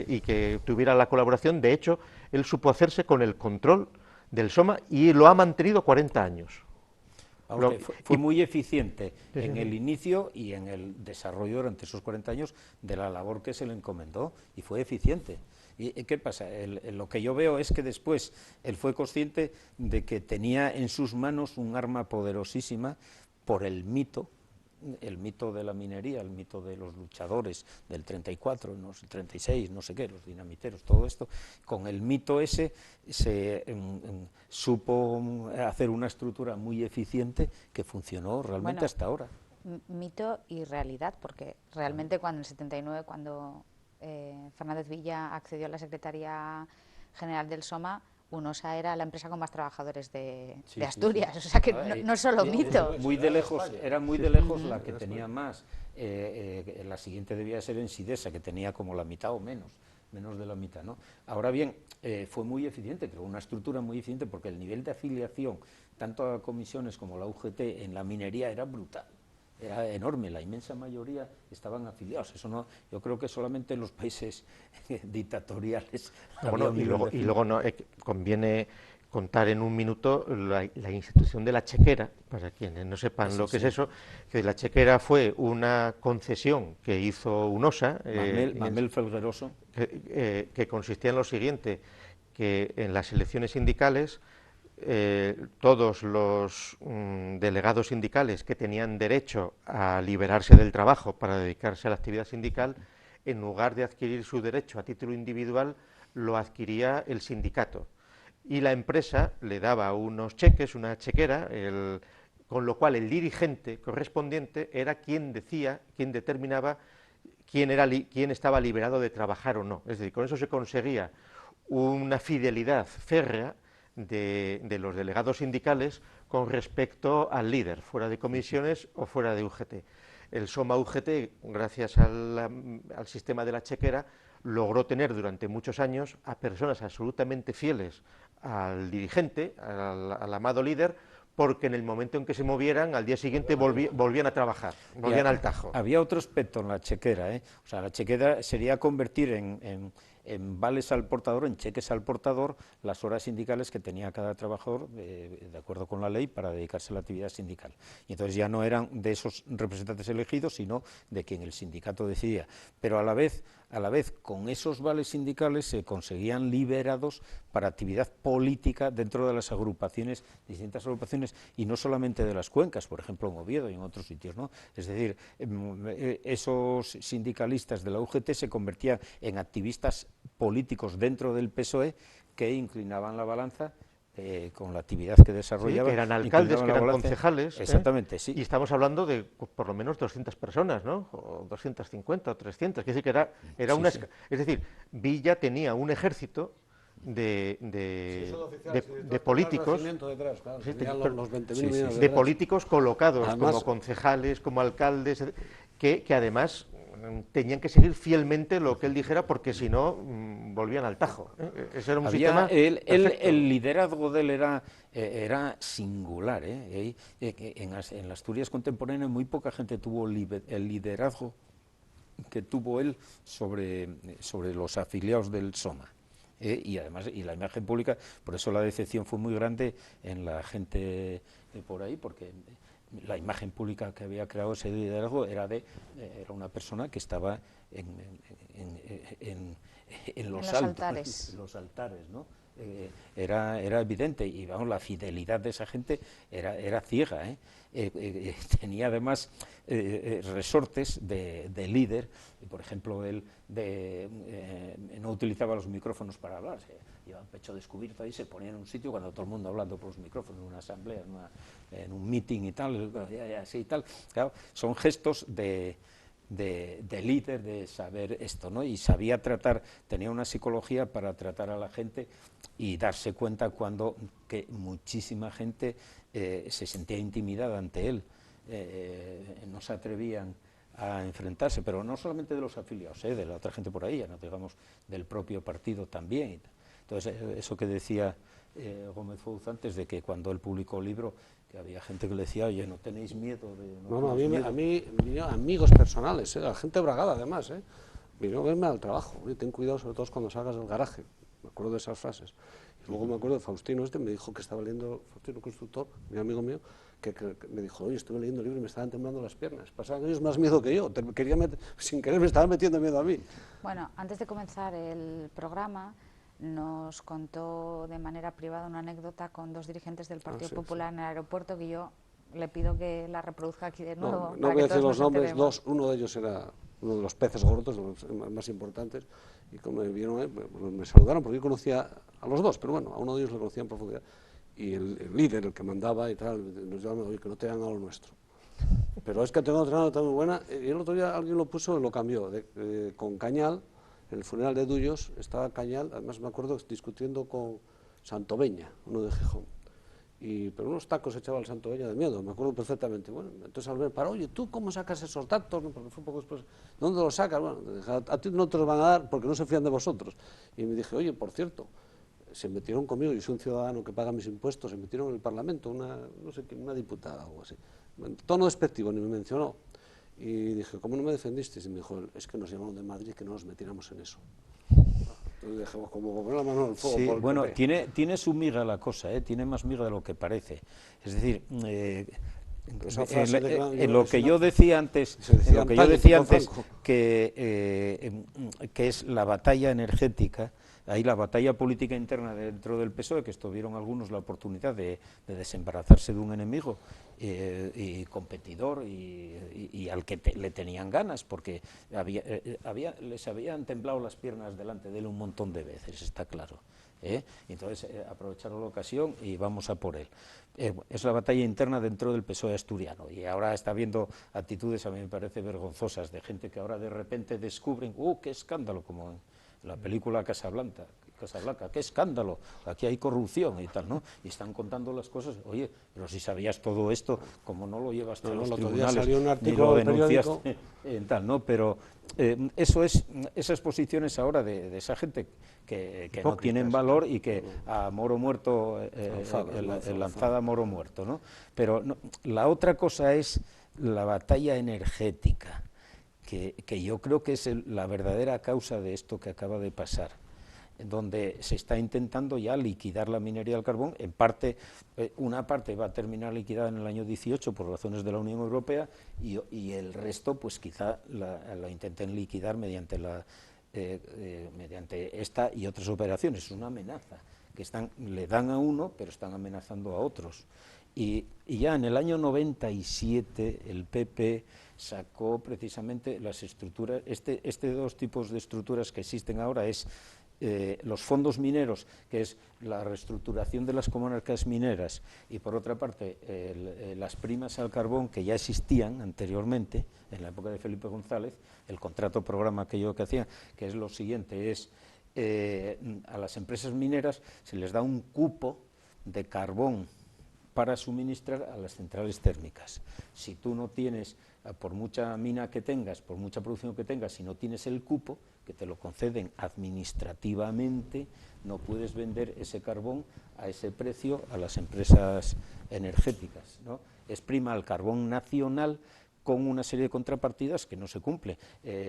y que tuviera la colaboración. De hecho, él supo hacerse con el control del SOMA y lo ha mantenido 40 años. Fue muy eficiente en el inicio y en el desarrollo durante esos 40 años de la labor que se le encomendó, y fue eficiente. ¿Y qué pasa? Lo que yo veo es que después él fue consciente de que tenía en sus manos un arma poderosísima por el mito el mito de la minería, el mito de los luchadores del 34, no sé, 36, no sé qué, los dinamiteros, todo esto, con el mito ese se supo hacer una estructura muy eficiente que funcionó realmente Bueno, hasta ahora. Mito y realidad, porque realmente cuando en el 79, cuando Fernández Villa accedió a la Secretaría General del SOMA, UNOSA era la empresa con más trabajadores de Asturias, o sea que no es solo mito. Muy de lejos, era muy de lejos la que tenía más. La siguiente debía ser en Sidesa, que tenía como la mitad o menos de la mitad, ¿no? Ahora bien, fue muy eficiente, creó una estructura muy eficiente porque el nivel de afiliación, tanto a comisiones como a la UGT en la minería era brutal. Era enorme, la inmensa mayoría estaban afiliados. Eso no, yo creo que solamente en los países dictatoriales. Bueno, y luego no, conviene contar en un minuto la institución de la chequera, para quienes no sepan lo que es eso, que la chequera fue una concesión que hizo UNOSA, Mamel Felgueroso, que consistía en lo siguiente, que en las elecciones sindicales todos los delegados sindicales que tenían derecho a liberarse del trabajo para dedicarse a la actividad sindical, en lugar de adquirir su derecho a título individual, lo adquiría el sindicato. Y la empresa le daba unos cheques, una chequera, con lo cual el dirigente correspondiente era quien decía, quien determinaba quién estaba liberado de trabajar o no. Es decir, con eso se conseguía una fidelidad férrea de los delegados sindicales con respecto al líder, fuera de comisiones o fuera de UGT. El SOMA UGT, gracias al sistema de la chequera, logró tener durante muchos años a personas absolutamente fieles al dirigente, al amado líder, porque en el momento en que se movieran, al día siguiente volvían a trabajar, volvían al tajo. Había otro aspecto en la chequera, o sea, la chequera sería convertir en vales al portador, en cheques al portador, las horas sindicales que tenía cada trabajador, de acuerdo con la ley, para dedicarse a la actividad sindical. Y entonces ya no eran de esos representantes elegidos, sino de quien el sindicato decidía. Pero a la vez, con esos vales sindicales se conseguían liberados para actividad política dentro de las agrupaciones, distintas agrupaciones, y no solamente de las cuencas, por ejemplo en Oviedo y en otros sitios, ¿no? Es decir, esos sindicalistas de la UGT se convertían en activistas políticos dentro del PSOE que inclinaban la balanza con la actividad que desarrollaban. Sí, que eran alcaldes, que eran concejales. Exactamente, sí. Y estamos hablando de por lo menos 200 personas, ¿no? O 250 o 300. Es decir, que era una... Sí. Es decir, Villa tenía un ejército de políticos, detrás, claro, sí, los 20.000 millones de políticos colocados además, como concejales, como alcaldes, que además tenían que seguir fielmente lo que él dijera, porque si no volvían al tajo. Ese era un sistema el liderazgo de él era singular. En la Asturias contemporánea muy poca gente tuvo el liderazgo que tuvo él sobre los afiliados del SOMA. Y además, y la imagen pública, por eso la decepción fue muy grande en la gente por ahí, porque la imagen pública que había creado ese liderazgo era una persona que estaba en los altares, ¿no? Era evidente, y vamos, la fidelidad de esa gente era ciega, tenía además resortes de líder. Por ejemplo, él no utilizaba los micrófonos para hablar, llevaba el pecho descubierto ahí, se ponía en un sitio cuando todo el mundo hablando por los micrófonos, en una asamblea, en un meeting y tal, así y tal. Claro, son gestos de líder, de saber esto, ¿no? Y sabía tratar, tenía una psicología para tratar a la gente y darse cuenta cuando que muchísima gente se sentía intimidada ante él, no se atrevían a enfrentarse, pero no solamente de los afiliados, de la otra gente por ahí, no digamos del propio partido también. Entonces, eso que decía Gómez Fouz antes, de que cuando él publicó el libro, que había gente que le decía, oye, no tenéis miedo de... a mí amigos personales, la gente bragada además, vino a verme al trabajo, oye, ten cuidado sobre todo cuando salgas del garaje, me acuerdo de esas frases. Y luego me acuerdo de Faustino me dijo que estaba leyendo, Faustino constructor, mi amigo mío, que me dijo, oye, estuve leyendo el libro y me estaban temblando las piernas, pasaban ellos más miedo que yo, sin querer me estaban metiendo miedo a mí. Bueno, antes de comenzar el programa, nos contó de manera privada una anécdota con dos dirigentes del Partido Popular en el aeropuerto, que yo le pido que la reproduzca aquí de nuevo. No voy a decir los nombres, uno de ellos era uno de los peces gordos, los más importantes, y como me vieron, me saludaron, porque yo conocía a los dos, pero bueno, a uno de ellos lo conocía en profundidad, y el líder, el que mandaba y tal, nos llama, oye, que no te hagan a lo nuestro. Pero es que tengo otra nota muy buena, y el otro día alguien lo puso, lo cambió, con Cañal, en el funeral de Dullos, estaba Cañal, además me acuerdo discutiendo con Santoveña, uno de Gijón. Pero unos tacos echaba el Santoveña de miedo, me acuerdo perfectamente. Bueno, entonces al ver, oye, ¿tú cómo sacas esos datos? No, porque fue un poco después, ¿dónde los sacas? Bueno, a ti no te los van a dar porque no se fían de vosotros. Y me dije, oye, por cierto, se metieron conmigo, yo soy un ciudadano que paga mis impuestos, se metieron en el Parlamento, no sé qué, una diputada o algo así. En tono despectivo, ni me mencionó. Y dije, ¿cómo no me defendisteis? Y me dijo, es que nos llamaron de Madrid que no nos metiéramos en eso. Entonces dejemos como poner la mano en el fuego. Sí, por el bueno, PP. tiene su miga la cosa, tiene más miga de lo que parece. Es decir, Esa frase de en lo que yo decía antes, que es la batalla energética, ahí la batalla política interna dentro del PSOE, que tuvieron algunos la oportunidad de desembarazarse de un enemigo y competidor y al que le tenían ganas, porque les habían temblado las piernas delante de él un montón de veces, está claro. Entonces aprovecharon la ocasión y vamos a por él. Es la batalla interna dentro del PSOE asturiano, y ahora está habiendo actitudes, a mí me parece vergonzosas, de gente que ahora de repente descubren, qué escándalo, como en la película Casablanca, qué escándalo, aquí hay corrupción y tal, ¿no? Y están contando las cosas, oye, pero si sabías todo esto, como no lo llevaste a los tribunales, salió un ni lo artículo denunciaste, tal, ¿no? Pero esas posiciones ahora de esa gente que no tienen valor y que a moro muerto, lanzada a moro muerto, ¿no? Pero no, la otra cosa es la batalla energética, que yo creo que es la verdadera causa de esto que acaba de pasar, en donde se está intentando ya liquidar la minería del carbón. En parte, una parte va a terminar liquidada en el año 18 por razones de la Unión Europea, y el resto pues quizá la intenten liquidar mediante esta y otras operaciones. Es una amenaza que le dan a uno, pero están amenazando a otros. Y ya en el año 97 el PP sacó precisamente las estructuras, dos tipos de estructuras que existen ahora es los fondos mineros, que es la reestructuración de las comarcas mineras, y por otra parte las primas al carbón que ya existían anteriormente, en la época de Felipe González, el contrato programa aquello que hacía, que es lo siguiente, es a las empresas mineras se les da un cupo de carbón para suministrar a las centrales térmicas. Si tú no tienes, por mucha mina que tengas, por mucha producción que tengas, si no tienes el cupo, que te lo conceden administrativamente, no puedes vender ese carbón a ese precio a las empresas energéticas, ¿no? Es prima al carbón nacional con una serie de contrapartidas que no se cumplen,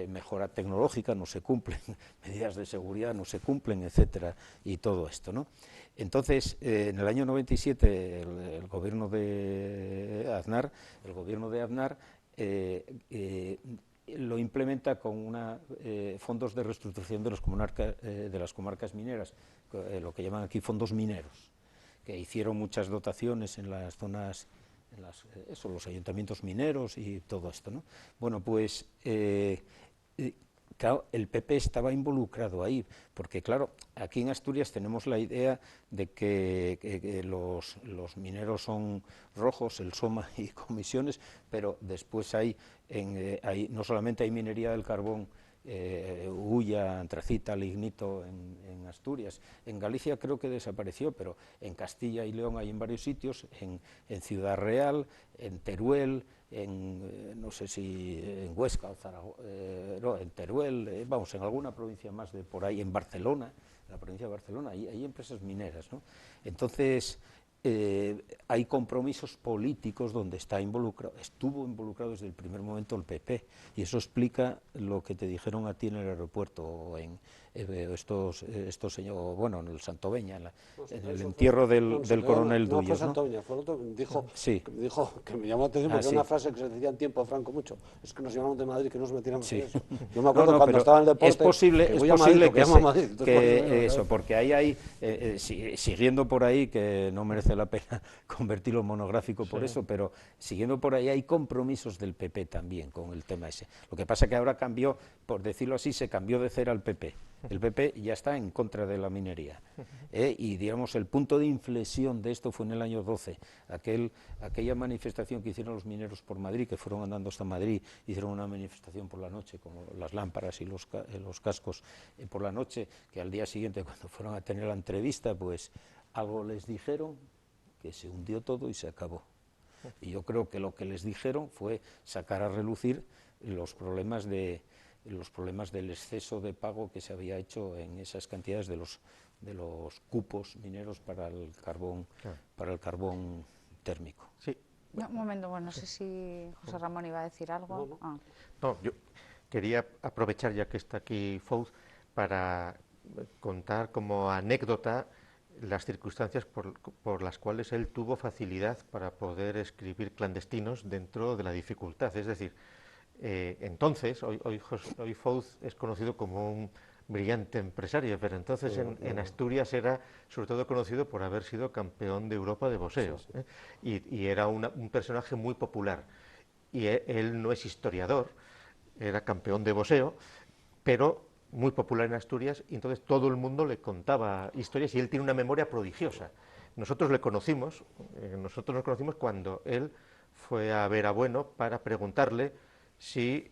mejora tecnológica no se cumplen, medidas de seguridad no se cumplen, etcétera, y todo esto, ¿no? Entonces, en el año 97, el gobierno de Aznar, lo implementa con fondos de reestructuración de las comarcas mineras, lo que llaman aquí fondos mineros, que hicieron muchas dotaciones en las zonas, los ayuntamientos mineros y todo esto, ¿no? Bueno, pues claro, el PP estaba involucrado ahí, porque claro, aquí en Asturias tenemos la idea de que los mineros son rojos, el SOMA y comisiones, pero después no solamente hay minería del carbón, hulla, antracita, lignito en Asturias. En Galicia creo que desapareció, pero en Castilla y León hay en varios sitios, en Ciudad Real, en Teruel, no sé si en Huesca o Zaragoza, en Teruel, vamos, en alguna provincia más de por ahí, en Barcelona, en la provincia de Barcelona, hay empresas mineras, ¿no? Entonces, hay compromisos políticos donde estuvo involucrado desde el primer momento el PP, y eso explica lo que te dijeron a ti en el aeropuerto en estos señores, bueno, en el Santoveña, en el entierro del coronel Duyos, no fue Santoveña, fue el otro, dijo que me llamó la atención porque era una frase que se decía en tiempo Franco mucho, es que nos llamamos de Madrid, que no nos metiéramos en eso. Yo me acuerdo cuando estaba en el deporte, es posible que eso, porque ahí hay, siguiendo por ahí, que no merece la pena convertirlo en monográfico por eso, pero siguiendo por ahí hay compromisos del PP también con el tema ese. Lo que pasa que ahora cambió, por decirlo así, se cambió de cera al PP. El PP ya está en contra de la minería. Y digamos, el punto de inflexión de esto fue en el año 12, aquella manifestación que hicieron los mineros por Madrid, que fueron andando hasta Madrid, hicieron una manifestación por la noche, como las lámparas y los cascos por la noche, que al día siguiente, cuando fueron a tener la entrevista, pues algo les dijeron, que se hundió todo y se acabó. Y yo creo que lo que les dijeron fue sacar a relucir los problemas del exceso de pago que se había hecho en esas cantidades de los cupos mineros para el carbón térmico. Sí. No, un momento, bueno, no sé si José Ramón iba a decir algo. No, yo quería aprovechar, ya que está aquí Fouz, para contar como anécdota las circunstancias por las cuales él tuvo facilidad para poder escribir clandestinos dentro de la dificultad. Es decir, entonces, hoy Fouz es conocido como un brillante empresario, pero entonces en Asturias era sobre todo conocido por haber sido campeón de Europa de boxeo, y era un personaje muy popular. Y él no es historiador, era campeón de boxeo, pero muy popular en Asturias, y entonces todo el mundo le contaba historias y él tiene una memoria prodigiosa. Nosotros nos conocimos cuando él fue a ver a Bueno para preguntarle si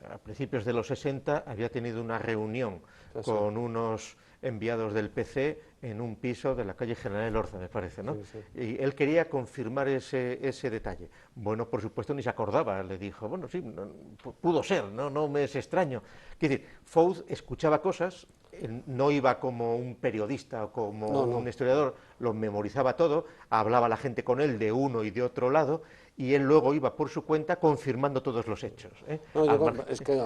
a principios de los 60 había tenido una reunión con unos enviados del PC en un piso de la calle General Orza, me parece, ¿no? Y él quería confirmar ese detalle. Bueno, por supuesto, ni se acordaba, le dijo, bueno, sí, pudo ser, no me es extraño. Quiere decir, Fouz escuchaba cosas, no iba como un periodista o como un historiador, lo memorizaba todo, hablaba la gente con él de uno y de otro lado, y él luego iba por su cuenta confirmando todos los hechos. Es que,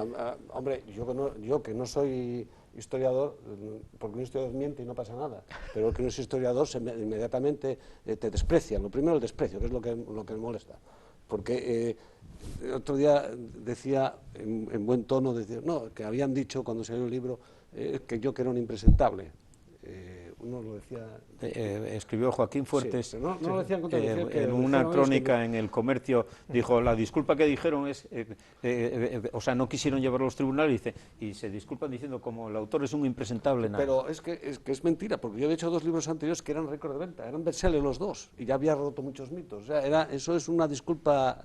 hombre, yo que no soy historiador, porque un historiador miente y no pasa nada, pero el que no es historiador inmediatamente te desprecia. Lo primero, el desprecio, que es lo que me molesta, porque el otro día decía en buen tono, que habían dicho cuando salió el libro que yo que era un impresentable. Uno lo decía... escribió Joaquín Fuertes, sí, no lo decían contra en una crónica en El Comercio, dijo, la disculpa que dijeron es, o sea, no quisieron llevarlo a los tribunales, y se disculpan diciendo como el autor es un impresentable. Nada. Pero es que es mentira, porque yo había hecho 2 libros anteriores que eran récord de venta, eran bestsellers los 2, y ya había roto muchos mitos. O sea, eso es una disculpa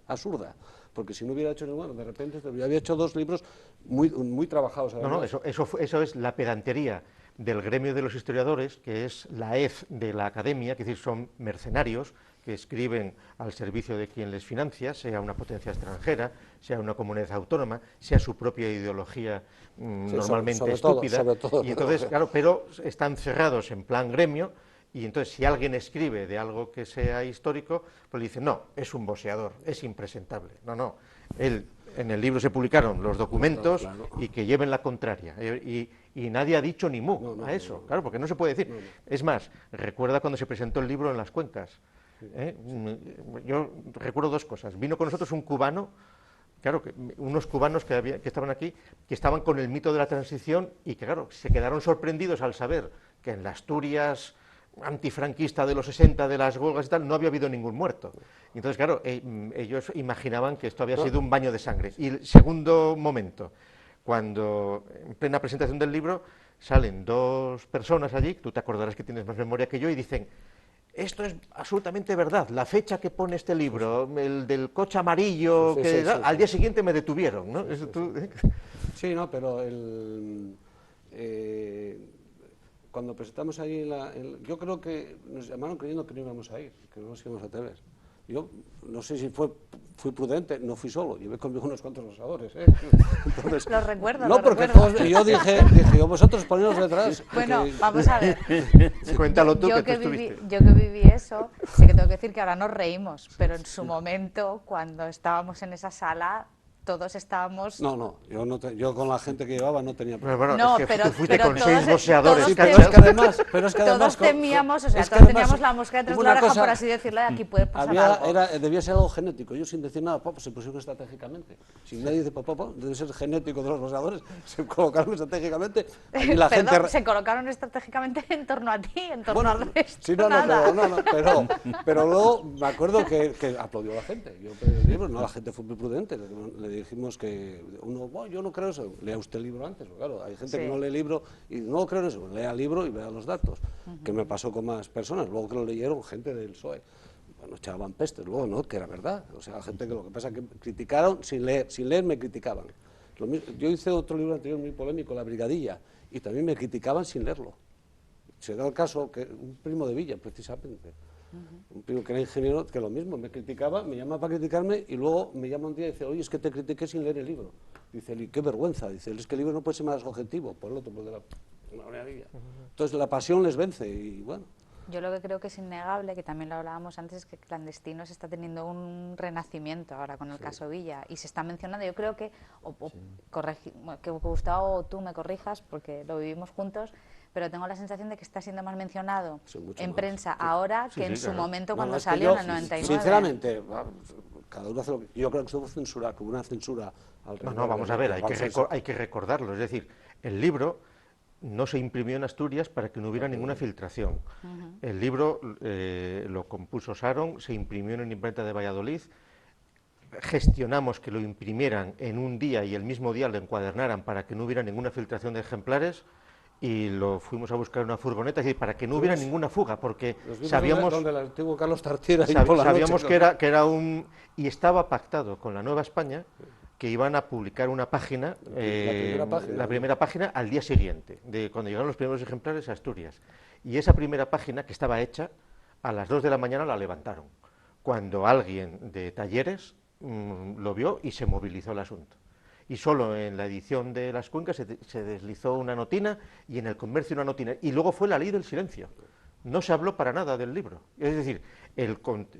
absurda. Porque si no hubiera hecho ninguno, de repente yo había hecho 2 libros muy trabajados. Además. No, eso es la pedantería del gremio de los historiadores, que es la hez de la academia, que es decir, son mercenarios que escriben al servicio de quien les financia, sea una potencia extranjera, sea una comunidad autónoma, sea su propia ideología normalmente sobre estúpida. todo, y entonces, claro, pero están cerrados en plan gremio. Y entonces, si alguien escribe de algo que sea histórico, pues le dicen, no, es un boxeador, es impresentable. No, en el libro se publicaron los documentos y que lleven la contraria. Y nadie ha dicho ni mu a eso, claro, porque no se puede decir. Es más, recuerda cuando se presentó el libro en las Cuencas. Yo recuerdo 2 cosas. Vino con nosotros un cubano, claro, unos cubanos que estaban aquí, que estaban con el mito de la transición y que, claro, se quedaron sorprendidos al saber que en la Asturias antifranquista de los 60, de las huelgas y tal, no había habido ningún muerto. Y entonces, claro, ellos imaginaban que esto había sido un baño de sangre. Y el segundo momento, cuando en plena presentación del libro salen 2 personas allí, tú te acordarás que tienes más memoria que yo, y dicen, esto es absolutamente verdad, la fecha que pone este libro, el del coche amarillo, al día siguiente me detuvieron, ¿no? Sí, no, pero cuando presentamos ahí, yo creo que nos llamaron creyendo que no íbamos a ir, que no nos íbamos a atrever. Yo no sé si fui prudente, no fui solo, llevé conmigo unos cuantos rosadores. Entonces, lo recuerdo. No, porque yo dije, vosotros poneros detrás. Bueno, vamos a ver. Cuéntalo tú, yo que tú estuviste. Yo que viví eso, sé que tengo que decir que ahora nos reímos, pero en su momento, cuando estábamos en esa sala, todos estábamos... No, yo con la gente que llevaba no tenía Bueno, problema. No, es que pero- tú fuiste pero con todos- 6 boxeadores. todos Pero es que además Todos temíamos, o sea, es que todos además teníamos la mosca detrás de hubo la una oreja, cosa- por así decirlo, de aquí puede pasar algo. debía ser algo genético. Ellos sin decir nada, pues se pusieron estratégicamente. Si nadie dice, debe ser genético de los boxeadores, se colocaron estratégicamente. Allí la Perdón, gente... se colocaron estratégicamente en torno a ti, en torno al resto. sí, no, nada. pero luego me acuerdo que aplaudió la gente. Yo pedí el libro, no, la gente fue muy prudente. Le dijimos que uno, bueno, yo no creo eso, lea usted el libro antes, porque claro, hay gente que no lee el libro y no creo en eso, lea el libro y vea los datos, que me pasó con más personas, luego que lo leyeron gente del PSOE. Bueno, echaban pestes, luego no, que era verdad, o sea, gente que lo que pasa es que criticaron, sin leer me criticaban. Yo hice otro libro anterior muy polémico, La Brigadilla, y también me criticaban sin leerlo. Se da el caso que un primo de Villa, precisamente, un primo que era ingeniero, que lo mismo, me criticaba, me llama para criticarme y luego me llama un día y dice, oye, es que te critiqué sin leer el libro. Dice, y qué vergüenza, dice, es que el libro no puede ser más objetivo, por el otro, por el de la brigadilla. Entonces la pasión les vence y bueno. Yo lo que creo que es innegable, que también lo hablábamos antes, es que Clandestinos está teniendo un renacimiento ahora con el caso Villa y se está mencionando, yo creo que, que Gustavo o tú me corrijas porque lo vivimos juntos, pero tengo la sensación de que está siendo más mencionado en más, prensa sí. ahora Sí, que en sí, su claro. momento No, cuando es que salió yo, en el 99. Sinceramente, cada uno hace lo que... Yo creo que estuvo censurado, como una censura alrededor. No, vamos a ver, vamos hay que recordarlo. Es decir, el libro no se imprimió en Asturias para que no hubiera ninguna filtración. El libro lo compuso Sharon, se imprimió en una imprenta de Valladolid, gestionamos que lo imprimieran en un día y el mismo día lo encuadernaran para que no hubiera ninguna filtración de ejemplares y lo fuimos a buscar en una furgoneta, es decir, para que no hubiera ninguna fuga, porque sabíamos... Donde el antiguo Carlos Tartiera Sabíamos que era un... Y estaba pactado con la Nueva España que iban a publicar una página, la primera página al día siguiente, de cuando llegaron los primeros ejemplares a Asturias. Y esa primera página, que estaba hecha, a las 2 de la mañana la levantaron, cuando alguien de Talleres lo vio y se movilizó el asunto. Y solo en la edición de Las Cuencas se deslizó una notina y en El Comercio una notina. Y luego fue la ley del silencio. No se habló para nada del libro. Es decir,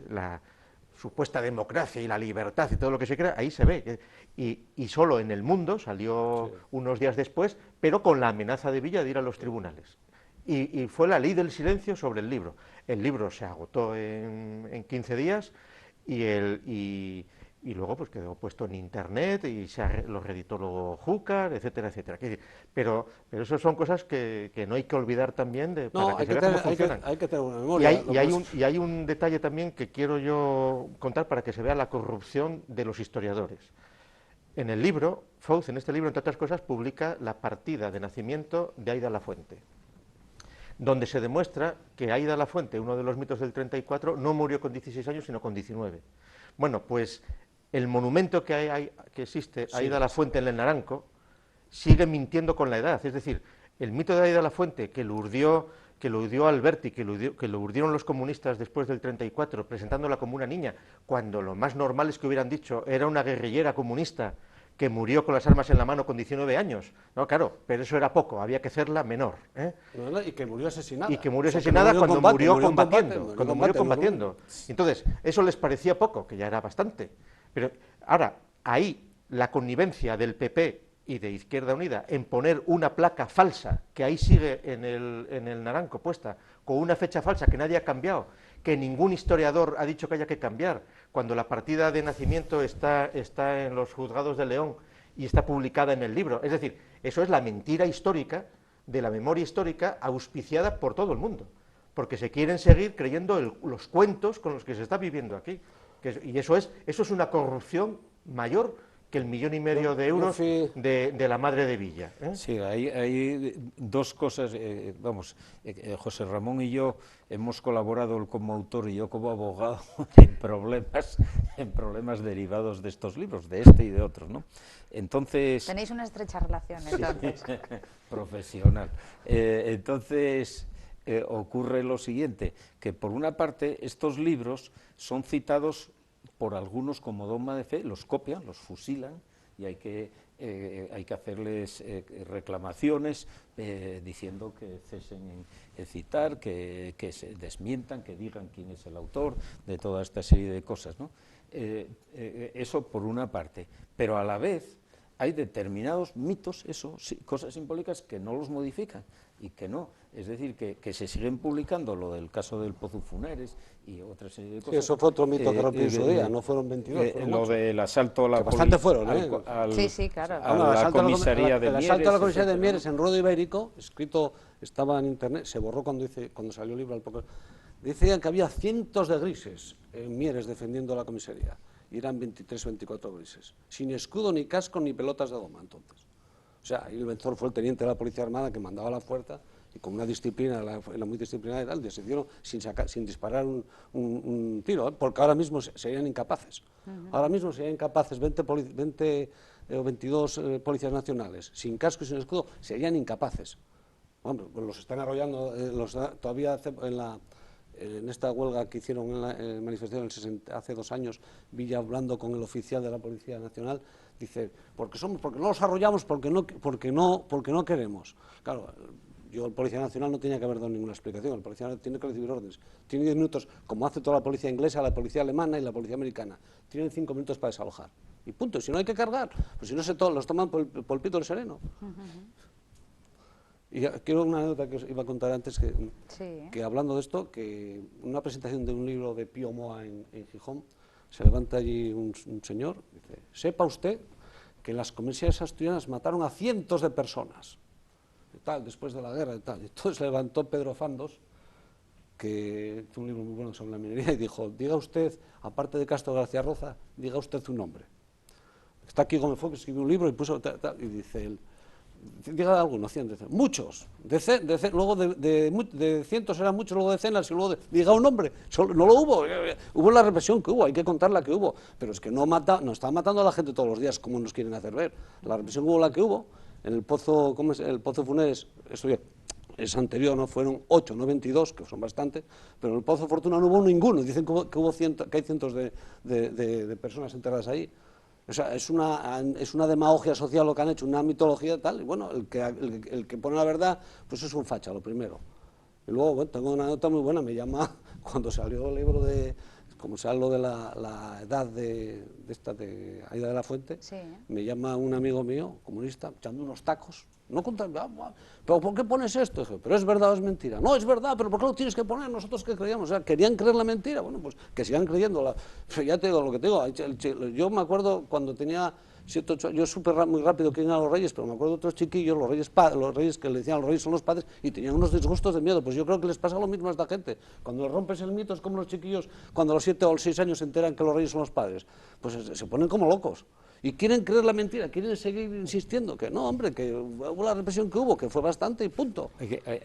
la supuesta democracia y la libertad y todo lo que se crea, ahí se ve. Y solo en El Mundo salió unos días después, pero con la amenaza de Villa de ir a los tribunales. Y fue la ley del silencio sobre el libro. El libro se agotó en 15 días y luego pues quedó puesto en internet y lo reeditó luego Júcar, etcétera, etcétera. Pero eso son cosas que no hay que olvidar también para que se vea cómo funcionan. Hay que tener una memoria. Y hay un detalle también que quiero yo contar para que se vea la corrupción de los historiadores. En el libro, Fouz, en este libro, entre otras cosas, publica la partida de nacimiento de Aída Lafuente, donde se demuestra que Aída Lafuente, uno de los mitos del 34, no murió con 16 años, sino con 19. Bueno, pues el monumento que existe, Aída Lafuente en el Naranco, sigue mintiendo con la edad. Es decir, el mito de Aída Lafuente, que lo urdió Alberti, que lo urdieron los comunistas después del 34, presentándola como una niña, cuando lo más normal es que hubieran dicho, era una guerrillera comunista que murió con las armas en la mano con 19 años. No, claro, pero eso era poco, había que hacerla menor. Y que murió asesinada. Y que murió asesinada cuando murió combatiendo. Entonces, eso les parecía poco, que ya era bastante. Pero ahora, ahí la connivencia del PP y de Izquierda Unida en poner una placa falsa, que ahí sigue en el Naranco puesta, con una fecha falsa que nadie ha cambiado, que ningún historiador ha dicho que haya que cambiar, cuando la partida de nacimiento está en los juzgados de León y está publicada en el libro. Es decir, eso es la mentira histórica, de la memoria histórica, auspiciada por todo el mundo, porque se quieren seguir creyendo los cuentos con los que se está viviendo aquí. Y eso es una corrupción mayor que el 1,5 millones de euros de la madre de Villa. Sí, hay dos cosas, José Ramón y yo hemos colaborado, él como autor y yo como abogado, en problemas derivados de estos libros, de este y de otros, ¿no? Entonces... Tenéis una estrecha relación, entonces. Profesional. Ocurre lo siguiente, que por una parte estos libros son citados por algunos como dogma de fe, los copian, los fusilan, y hay que hay que hacerles reclamaciones diciendo que cesen en citar, que se desmientan, que digan quién es el autor de toda esta serie de cosas, ¿no? Eso por una parte, pero a la vez hay determinados mitos, cosas simbólicas que no los modifican y que no, es decir, que se siguen publicando, lo del caso del Pozo Funeres y otra serie de cosas. Sí, eso fue otro mito que rompió en su día, no fueron 22, fueron lo 8. del asalto a la bastante fueron, sí, claro. a la comisaría de Mieres. El asalto a la comisaría de Mieres en Ruedo Ibérico, escrito, estaba en internet, se borró cuando salió el libro al poco. Decían que había cientos de grises en Mieres defendiendo la comisaría, y eran 23 o 24 grises, sin escudo, ni casco, ni pelotas de goma, entonces. O sea, el vencedor fue el teniente de la Policía Armada que mandaba la fuerza, y con una disciplina, era muy disciplinada y tal, decidieron sin disparar un tiro, porque ahora mismo serían incapaces. Ahora mismo serían incapaces 20 o 22 policías nacionales, sin casco y sin escudo, serían incapaces. Bueno, pues los están arrollando, todavía en esta huelga que hicieron en la manifestación hace 2 años, Villa hablando con el oficial de la Policía Nacional, dice, porque no los arrollamos, porque no queremos. Claro, el Policía Nacional no tenía que haber dado ninguna explicación, el Policía Nacional tiene que recibir órdenes. Tiene 10 minutos, como hace toda la policía inglesa, la policía alemana y la policía americana. Tienen 5 minutos para desalojar. Y punto, si no hay que cargar, pues si no los toman por el pito del sereno. Y quiero una anécdota que os iba a contar antes, que hablando de esto, que en una presentación de un libro de Pío Moa en Gijón, se levanta allí un señor, dice, sepa usted que en las comisarías asturianas mataron a cientos de personas, y tal, después de la guerra y tal. Y entonces se levantó Pedro Fandos, que tiene un libro muy bueno sobre la minería, y dijo, diga usted, aparte de Castro García Roza, diga usted un nombre. Está aquí Gómez Fo, que escribió un libro y puso tal, y dice él, diga algunos, 100, muchos, luego de cientos eran muchos, luego decenas, y luego diga un nombre, no lo hubo la represión que hubo, hay que contar la que hubo, pero es que no están matando a la gente todos los días como nos quieren hacer ver. La represión hubo la que hubo, en el Pozo, el Pozo Funeres, eso ya es anterior, ¿no? Fueron 8, no 22, que son bastantes, pero en el Pozo Fortuna no hubo ninguno, dicen que hay cientos de personas enterradas ahí. O sea, es una demagogia social lo que han hecho, una mitología tal, y bueno, el que pone la verdad, pues es un facha, lo primero. Y luego, bueno, tengo una nota muy buena, me llama, cuando salió el libro como se habló de la edad de Aida de la Fuente, sí, me llama un amigo mío, comunista, echando unos tacos, no contando, pero ¿por qué pones esto? Dije, pero es verdad o es mentira. No, es verdad, pero ¿por qué lo tienes que poner? Nosotros que creíamos, o sea, querían creer la mentira, bueno, pues que sigan creyendo. Ya te digo lo que te digo, yo me acuerdo cuando tenía 7, 8 años, yo supe muy rápido quién eran los reyes, pero me acuerdo de otros chiquillos, los reyes que le decían los reyes son los padres, y tenían unos disgustos de miedo. Pues yo creo que les pasa lo mismo a esta gente. Cuando les rompes el mito es como los chiquillos, cuando a los 7 o los 6 años se enteran que los reyes son los padres, pues se ponen como locos. Y quieren creer la mentira, quieren seguir insistiendo, que no, hombre, que hubo la represión que hubo, que fue bastante y punto.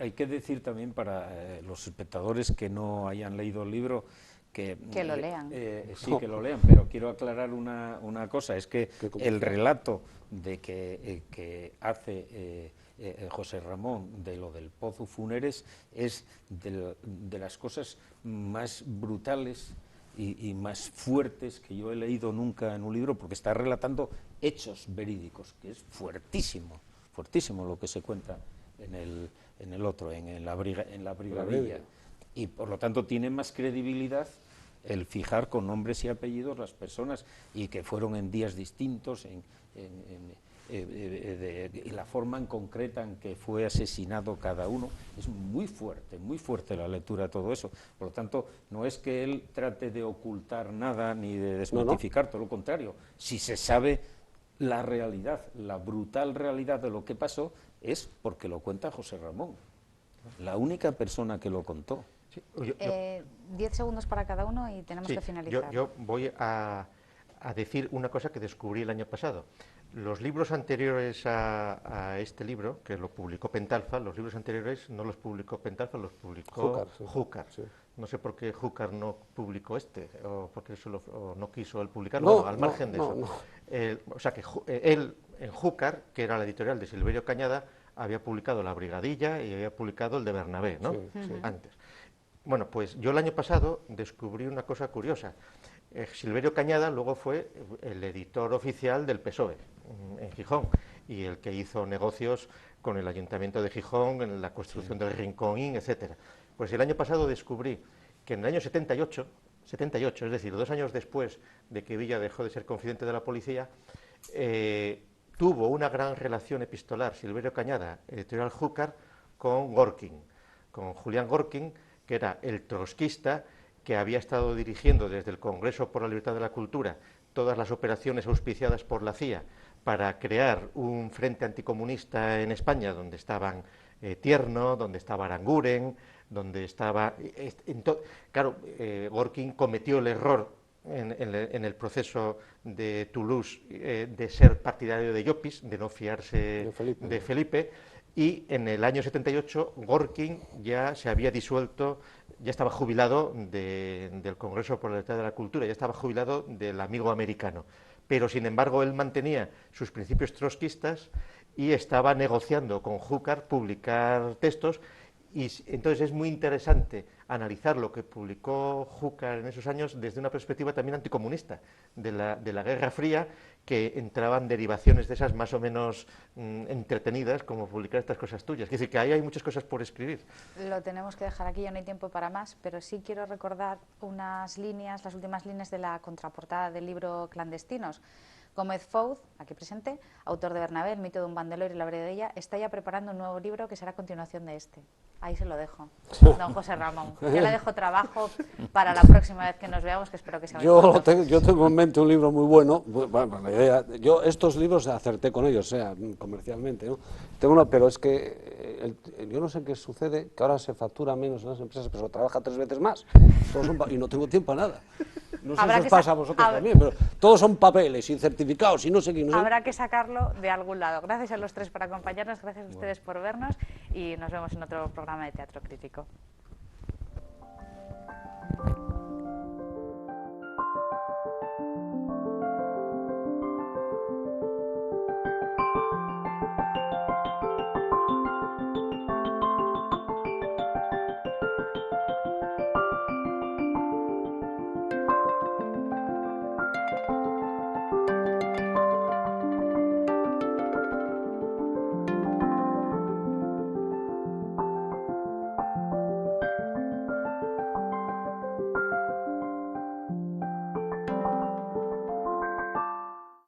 Hay que decir también para los espectadores que no hayan leído el libro, que lo lean. Sí, que lo lean, pero quiero aclarar una cosa, es que el relato de que hace José Ramón de lo del Pozo Funeres es de las cosas más brutales y más fuertes que yo he leído nunca en un libro, porque está relatando hechos verídicos, que es fuertísimo lo que se cuenta en la Brigadilla, y por lo tanto tiene más credibilidad el fijar con nombres y apellidos las personas, y que fueron en días distintos, y la forma en concreta en que fue asesinado cada uno. Es muy fuerte la lectura de todo eso. Por lo tanto, no es que él trate de ocultar nada ni de desmitificar, todo lo contrario. Si se sabe la realidad, la brutal realidad de lo que pasó, es porque lo cuenta José Ramón, la única persona que lo contó. Sí, 10 segundos para cada uno y tenemos que finalizar. Yo voy a decir una cosa que descubrí el año pasado. Los libros anteriores a este libro, que lo publicó Pentalfa, los libros anteriores no los publicó Pentalfa, los publicó Júcar. Sí. No sé por qué Júcar no publicó o porque o no quiso él publicarlo, bueno, al margen de eso. O sea que él, en Júcar, que era la editorial de Silverio Cañada, había publicado La Brigadilla y había publicado el de Bernabé, ¿no? Sí, antes. Bueno, pues yo el año pasado descubrí una cosa curiosa. Silverio Cañada luego fue el editor oficial del PSOE en Gijón y el que hizo negocios con el Ayuntamiento de Gijón en la construcción del Rincón Inn, etc. Pues el año pasado descubrí que en el año 78, es decir, 2 años después de que Villa dejó de ser confidente de la policía, tuvo una gran relación epistolar Silverio Cañada, editorial Júcar, con Gorkin, con Julián Gorkin, que era el trotskista que había estado dirigiendo desde el Congreso por la Libertad de la Cultura todas las operaciones auspiciadas por la CIA para crear un frente anticomunista en España, donde estaban Tierno, donde estaba Aranguren, donde estaba... Claro, Gorkin cometió el error en el proceso de Toulouse de ser partidario de Llopis, de no fiarse de Felipe, y en el año 78 Gorkin ya se había disuelto, ya estaba jubilado del Congreso por la Libertad de la Cultura, ya estaba jubilado del amigo americano, pero sin embargo él mantenía sus principios trotskistas y estaba negociando con Júcar publicar textos. Y entonces es muy interesante analizar lo que publicó Júcar en esos años desde una perspectiva también anticomunista, de la Guerra Fría, que entraban derivaciones de esas más o menos entretenidas, como publicar estas cosas tuyas. Es decir, que ahí hay muchas cosas por escribir. Lo tenemos que dejar aquí, ya no hay tiempo para más, pero sí quiero recordar unas líneas, las últimas líneas de la contraportada del libro Clandestinos. Gómez Fouz, aquí presente, autor de Bernabé, el mito de un bandoleiro y la verdad de ella, está ya preparando un nuevo libro que será a continuación de este. Ahí se lo dejo, don José Ramón. Ya le dejo trabajo para la próxima vez que nos veamos, que espero que sea muy pronto. Yo tengo en mente un libro muy bueno. Bueno, la idea, yo estos libros acerté con ellos, comercialmente, ¿no? Pero es que yo no sé qué sucede, que ahora se factura menos en las empresas, pero se trabaja 3 veces más. Y no tengo tiempo a nada. No sé si os pasa a vosotros también, pero todos son papeles y certificados y no sé qué. No sé. Habrá que sacarlo de algún lado. Gracias a los 3 por acompañarnos, gracias a ustedes por vernos y nos vemos en otro programa de Teatro Crítico.